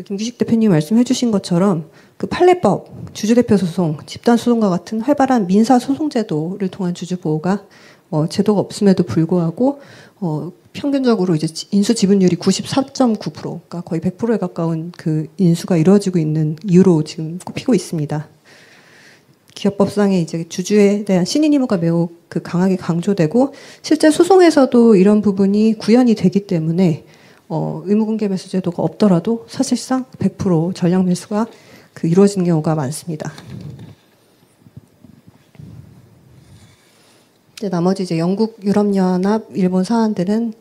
김규식 대표님 말씀해 주신 것처럼 그 판례법, 주주대표 소송, 집단 소송과 같은 활발한 민사 소송 제도를 통한 주주 보호가 제도가 없음에도 불구하고 평균적으로 이제 인수 지분율이 94.9%, 그러니까 거의 100%에 가까운 그 인수가 이루어지고 있는 이유로 지금 꼽히고 있습니다. 기업법상에 이제 주주에 대한 신인 의무가 매우 그 강하게 강조되고 실제 소송에서도 이런 부분이 구현이 되기 때문에 의무공개 매수 제도가 없더라도 사실상 100% 전량 매수가 그 이루어지는 경우가 많습니다. 이제 나머지 이제 영국, 유럽연합, 일본 사안들은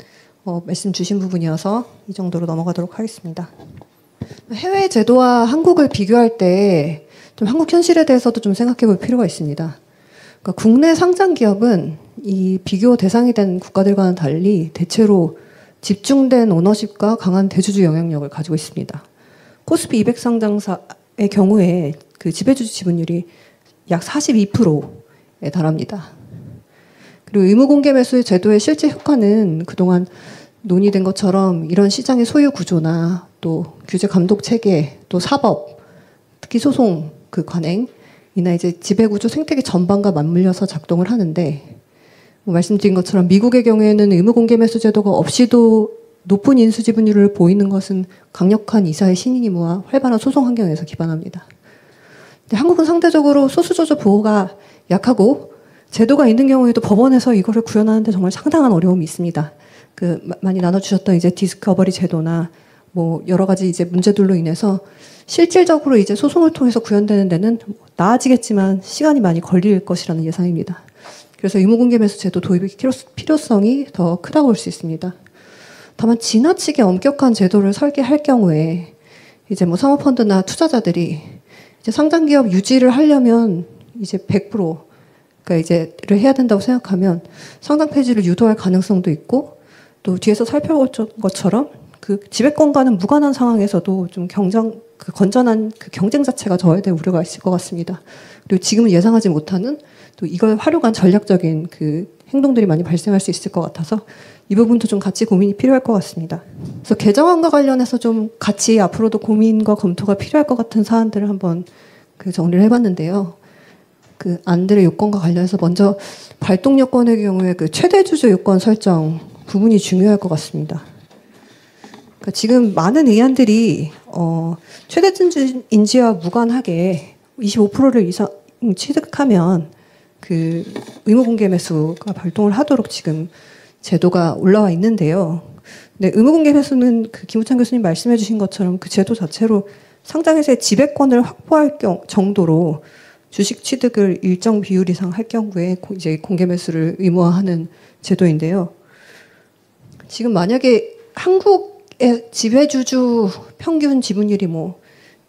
말씀 주신 부분이어서 이 정도로 넘어가도록 하겠습니다. 해외 제도와 한국을 비교할 때 좀 한국 현실에 대해서도 좀 생각해 볼 필요가 있습니다. 그러니까 국내 상장 기업은 이 비교 대상이 된 국가들과는 달리 대체로 집중된 오너십과 강한 대주주 영향력을 가지고 있습니다. 코스피 200 상장사의 경우에 그 지배주주 지분율이 약 42%에 달합니다. 그리고 의무공개 매수의 제도의 실제 효과는 그동안 논의된 것처럼 이런 시장의 소유 구조나 또 규제 감독 체계, 또 사법, 특히 소송 그 관행이나 이제 지배구조 생태계 전반과 맞물려서 작동을 하는데 말씀드린 것처럼 미국의 경우에는 의무공개 매수 제도가 없이도 높은 인수 지분율을 보이는 것은 강력한 이사의 신인 의무와 활발한 소송 환경에서 기반합니다. 근데 한국은 상대적으로 소수주주 보호가 약하고 제도가 있는 경우에도 법원에서 이거를 구현하는데 정말 상당한 어려움이 있습니다. 그 많이 나눠주셨던 이제 디스커버리 제도나 뭐 여러 가지 이제 문제들로 인해서 실질적으로 이제 소송을 통해서 구현되는 데는 나아지겠지만 시간이 많이 걸릴 것이라는 예상입니다. 그래서 의무공개 매수 제도 도입의 필요성이 더 크다고 볼 수 있습니다. 다만 지나치게 엄격한 제도를 설계할 경우에 이제 뭐 사모펀드나 투자자들이 이제 상장 기업 유지를 하려면 이제 100% 그러니까 이제를 해야 된다고 생각하면 상장 폐지를 유도할 가능성도 있고 또 뒤에서 살펴본 것처럼 그 지배권과는 무관한 상황에서도 좀 건전한 그 경쟁 자체가 저해될 우려가 있을 것 같습니다. 그리고 지금은 예상하지 못하는 또 이걸 활용한 전략적인 그 행동들이 많이 발생할 수 있을 것 같아서 이 부분도 좀 같이 고민이 필요할 것 같습니다. 그래서 개정안과 관련해서 좀 같이 앞으로도 고민과 검토가 필요할 것 같은 사안들을 한번 그 정리를 해봤는데요. 그 안들의 요건과 관련해서 먼저 발동 요건의 경우에 그 최대 주주 요건 설정 부분이 중요할 것 같습니다. 그러니까 지금 많은 의안들이 최대 주주 인지와 무관하게 25%를 이상 취득하면 그 의무공개 매수가 발동을 하도록 지금 제도가 올라와 있는데요. 네, 의무공개 매수는 그 김우찬 교수님 말씀해주신 것처럼 그 제도 자체로 상장에서의 지배권을 확보할 정도로 주식 취득을 일정 비율 이상 할 경우에 이제 공개 매수를 의무화하는 제도인데요. 지금 만약에 한국의 지배주주 평균 지분율이 뭐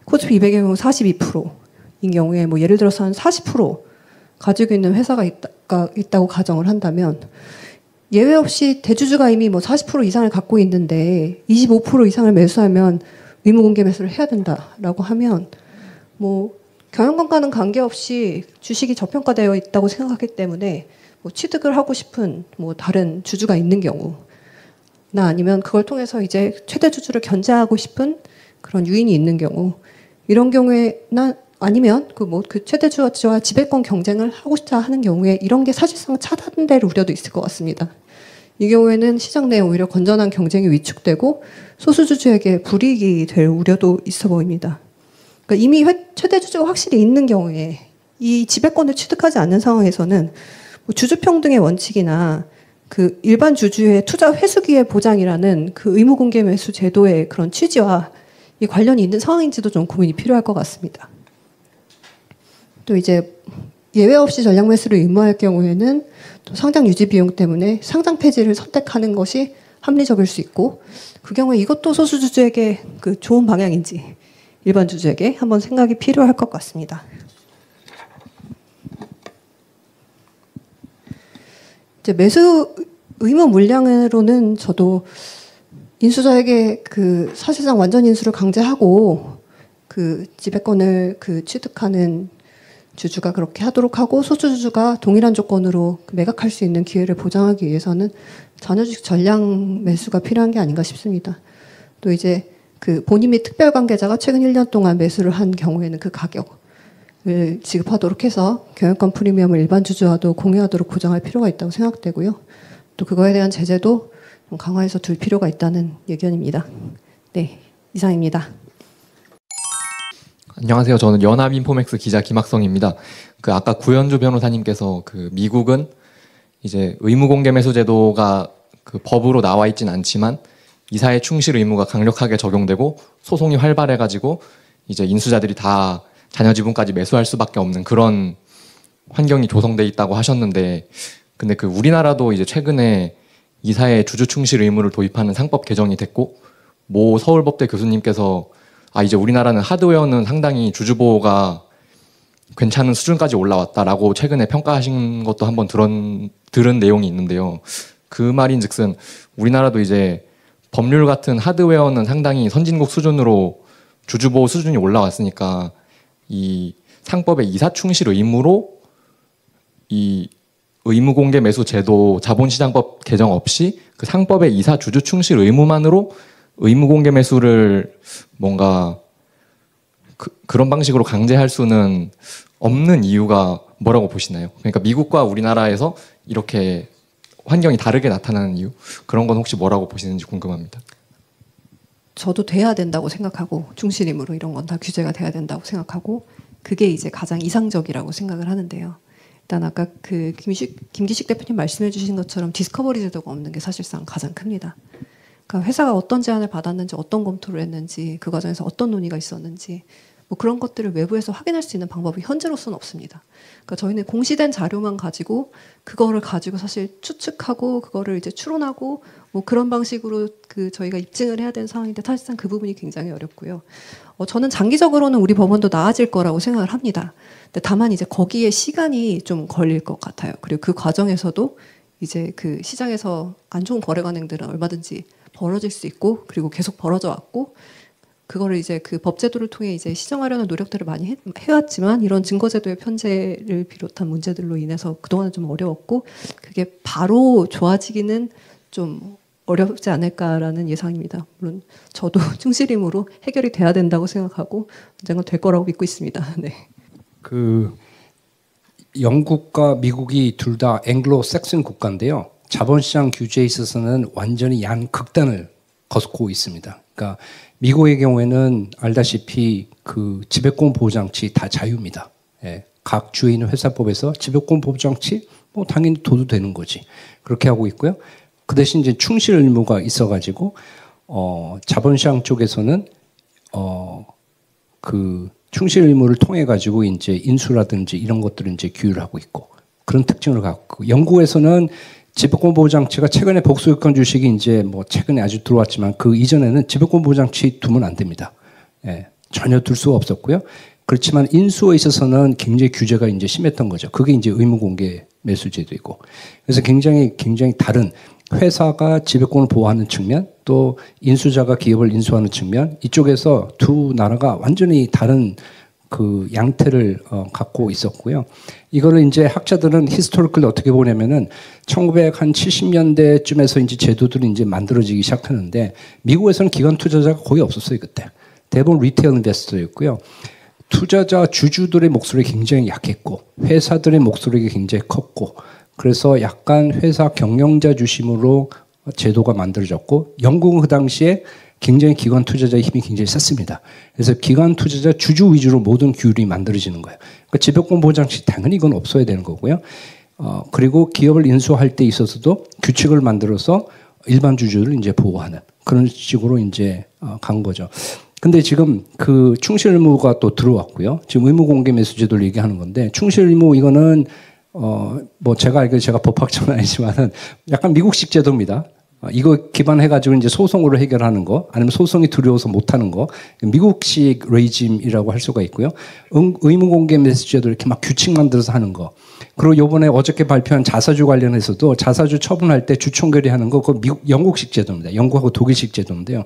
코스피 200의 경우 42%인 경우에 뭐 예를 들어서 한 40% 가지고 있는 회사가 있다고 가정을 한다면 예외 없이 대주주가 이미 뭐 40% 이상을 갖고 있는데 25% 이상을 매수하면 의무공개 매수를 해야 된다라고 하면 뭐 경영권과는 관계없이 주식이 저평가되어 있다고 생각하기 때문에 뭐 취득을 하고 싶은 뭐 다른 주주가 있는 경우나 아니면 그걸 통해서 이제 최대 주주를 견제하고 싶은 그런 유인이 있는 경우 이런 경우에나 아니면 그 최대 주주와 지배권 경쟁을 하고자 하는 경우에 이런 게 사실상 차단될 우려도 있을 것 같습니다. 이 경우에는 시장 내에 오히려 건전한 경쟁이 위축되고 소수주주에게 불이익이 될 우려도 있어 보입니다. 그러니까 이미 최대 주주가 확실히 있는 경우에 이 지배권을 취득하지 않는 상황에서는 뭐 주주평등의 원칙이나 그 일반 주주의 투자 회수기회 보장이라는 그 의무공개 매수 제도의 그런 취지와 이 관련이 있는 상황인지도 좀 고민이 필요할 것 같습니다. 또 이제 예외 없이 전량 매수를 의무화할 경우에는 또 상장 유지 비용 때문에 상장 폐지를 선택하는 것이 합리적일 수 있고, 그 경우에 이것도 소수 주주에게 그 좋은 방향인지 일반 주주에게 한번 생각이 필요할 것 같습니다. 이제 매수 의무 물량으로는 저도 인수자에게 그 사실상 완전 인수를 강제하고 그 지배권을 그 취득하는 주주가 그렇게 하도록 하고 소수주주가 동일한 조건으로 매각할 수 있는 기회를 보장하기 위해서는 잔여주식 전량 매수가 필요한 게 아닌가 싶습니다. 또 이제 그 본인 및 특별관계자가 최근 1년 동안 매수를 한 경우에는 그 가격을 지급하도록 해서 경영권 프리미엄을 일반 주주와도 공유하도록 보장할 필요가 있다고 생각되고요. 또 그거에 대한 제재도 좀 강화해서 둘 필요가 있다는 의견입니다. 네, 이상입니다. 안녕하세요. 저는 연합인포맥스 기자 김학성입니다. 그 아까 구현주 변호사님께서 그 미국은 이제 의무공개 매수 제도가 그 법으로 나와 있진 않지만 이사의 충실 의무가 강력하게 적용되고 소송이 활발해가지고 이제 인수자들이 다 자녀 지분까지 매수할 수밖에 없는 그런 환경이 조성돼 있다고 하셨는데, 근데 그 우리나라도 이제 최근에 이사의 주주 충실 의무를 도입하는 상법 개정이 됐고, 모 서울법대 교수님께서 이제 우리나라는 하드웨어는 상당히 주주 보호가 괜찮은 수준까지 올라왔다라고 최근에 평가하신 것도 한번 들은 내용이 있는데요. 그 말인즉슨 우리나라도 이제 법률 같은 하드웨어는 상당히 선진국 수준으로 주주 보호 수준이 올라왔으니까 이 상법의 이사 충실 의무로 이 의무 공개 매수 제도 자본시장법 개정 없이 그 상법의 이사 주주 충실 의무만으로 의무 공개 매수를 뭔가 그런 방식으로 강제할 수는 없는 이유가 뭐라고 보시나요? 그러니까 미국과 우리나라에서 이렇게 환경이 다르게 나타나는 이유, 그런 건 혹시 뭐라고 보시는지 궁금합니다. 저도 돼야 된다고 생각하고, 충실 의무로 이런 건 다 규제가 돼야 된다고 생각하고, 그게 이제 가장 이상적이라고 생각을 하는데요. 일단 아까 그 김기식 대표님 말씀해 주신 것처럼 디스커버리 제도가 없는 게 사실상 가장 큽니다. 그러니까 회사가 어떤 제안을 받았는지, 어떤 검토를 했는지, 그 과정에서 어떤 논의가 있었는지, 뭐 그런 것들을 외부에서 확인할 수 있는 방법이 현재로서는 없습니다. 그러니까 저희는 공시된 자료만 가지고 그거를 가지고 사실 추측하고 그거를 이제 추론하고 뭐 그런 방식으로 그 저희가 입증을 해야 되는 상황인데, 사실상 그 부분이 굉장히 어렵고요. 저는 장기적으로는 우리 법원도 나아질 거라고 생각을 합니다. 근데 다만 이제 거기에 시간이 좀 걸릴 것 같아요. 그리고 그 과정에서도 이제 그 시장에서 안 좋은 거래 관행들은 얼마든지 벌어질 수 있고, 그리고 계속 벌어져 왔고, 그거를 이제 그 법제도를 통해 이제 시정하려는 노력들을 많이 해왔지만, 이런 증거제도의 편제를 비롯한 문제들로 인해서 그동안은 좀 어려웠고, 그게 바로 좋아지기는 좀 어렵지 않을까라는 예상입니다. 물론 저도 충실임으로 해결이 돼야 된다고 생각하고 언젠가 될 거라고 믿고 있습니다. 네. 그 영국과 미국이 둘 다 앵글로 섹슨 국가인데요. 자본시장 규제에 있어서는 완전히 양극단을 거스고 있습니다. 그러니까 미국의 경우에는 알다시피 그 지배권 보호장치 다 자유입니다. 예, 각 주에 있는 회사법에서 지배권 보호장치 뭐 당연히 둬도 되는 거지. 그렇게 하고 있고요. 그 대신 이제 충실 의무가 있어가지고 자본시장 쪽에서는 그 충실 의무를 통해 가지고 이제 인수라든지 이런 것들을 이제 규율을 하고 있고, 그런 특징을 갖고, 영국에서는 지배권 보호 장치가 최근에 복수유권 주식이 이제 뭐 최근에 아주 들어왔지만 그 이전에는 지배권 보호 장치 두면 안 됩니다. 예, 전혀 둘 수가 없었고요. 그렇지만 인수에 있어서는 굉장히 규제가 이제 심했던 거죠. 그게 이제 의무 공개 매수 제도이고, 그래서 굉장히 다른, 회사가 지배권을 보호하는 측면, 또 인수자가 기업을 인수하는 측면, 이쪽에서 두 나라가 완전히 다른 그 양태를 갖고 있었고요. 이거를 이제 학자들은 히스토리컬 어떻게 보냐면은 1970년대쯤에서 이제 제도들이 이제 만들어지기 시작하는데, 미국에서는 기관 투자자가 거의 없었어요 그때. 대부분 리테일 인베스터였고요. 투자자 주주들의 목소리가 굉장히 약했고, 회사들의 목소리가 굉장히 컸고, 그래서 약간 회사 경영자 중심으로 제도가 만들어졌고, 영국은 그 당시에 굉장히 기관 투자자의 힘이 굉장히 셌습니다. 그래서 기관 투자자 주주 위주로 모든 규율이 만들어지는 거예요. 그러니까 지배권 보호 장치 당연히 이건 없어야 되는 거고요. 그리고 기업을 인수할 때 있어서도 규칙을 만들어서 일반 주주를 이제 보호하는 그런 식으로 이제 간 거죠. 근데 지금 그 충실 의무가 또 들어왔고요. 지금 의무 공개 매수 제도를 얘기하는 건데 충실 의무 이거는 뭐 제가 알기로 제가 법학자는 아니지만은 약간 미국식 제도입니다. 이거 기반해가지고 이제 소송으로 해결하는 거, 아니면 소송이 두려워서 못하는 거, 미국식 레이짐이라고 할 수가 있고요. 의무공개 매수제도 이렇게 막 규칙 만들어서 하는 거. 그리고 요번에 어저께 발표한 자사주 관련해서도 자사주 처분할 때 주총결의 하는 거, 그거 영국식 제도입니다. 영국하고 독일식 제도인데요.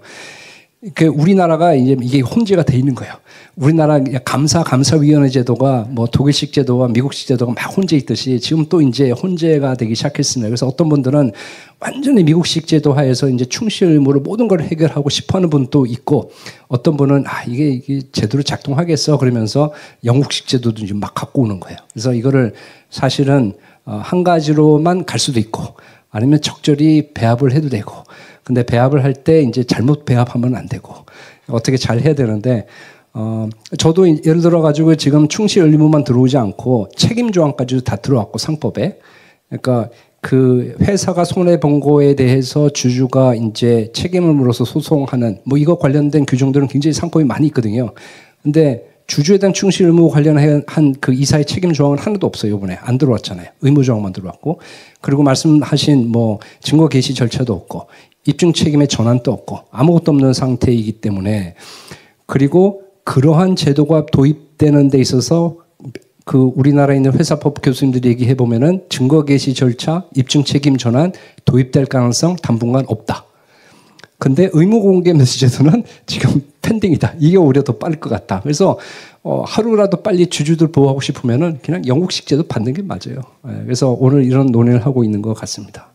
그 우리나라가 이제 이게 혼재가 돼 있는 거예요. 우리나라 감사위원회 제도가 뭐 독일식 제도와 미국식 제도가 막 혼재 있듯이 지금 또 이제 혼재가 되기 시작했습니다. 그래서 어떤 분들은 완전히 미국식 제도 하에서 이제 충실 의무로 모든 걸 해결하고 싶어하는 분도 있고, 어떤 분은 이게 제대로 작동하겠어 그러면서 영국식 제도도 지금 막 갖고 오는 거예요. 그래서 이거를 사실은 한 가지로만 갈 수도 있고, 아니면 적절히 배합을 해도 되고. 근데 배합을 할 때 이제 잘못 배합하면 안 되고 어떻게 잘 해야 되는데, 저도 예를 들어 가지고 지금 충실 의무만 들어오지 않고 책임 조항까지도 다 들어왔고 상법에, 그러니까 그 회사가 손해 본 거에 대해서 주주가 이제 책임을 물어서 소송하는 뭐 이거 관련된 규정들은 굉장히 상법이 많이 있거든요. 근데 주주에 대한 충실 의무 관련한 그 이사의 책임 조항은 하나도 없어요. 이번에 안 들어왔잖아요. 의무 조항만 들어왔고, 그리고 말씀하신 뭐 증거 개시 절차도 없고 입증 책임의 전환도 없고 아무것도 없는 상태이기 때문에, 그리고 그러한 제도가 도입되는 데 있어서 그 우리나라에 있는 회사법 교수님들이 얘기해 보면은 증거 개시 절차, 입증 책임 전환 도입될 가능성 당분간 없다. 근데 의무 공개 매수 제도는 지금 펜딩이다. 이게 오히려 더 빠를 것 같다. 그래서 하루라도 빨리 주주들 보호하고 싶으면은 그냥 영국식 제도 받는 게 맞아요. 그래서 오늘 이런 논의를 하고 있는 것 같습니다.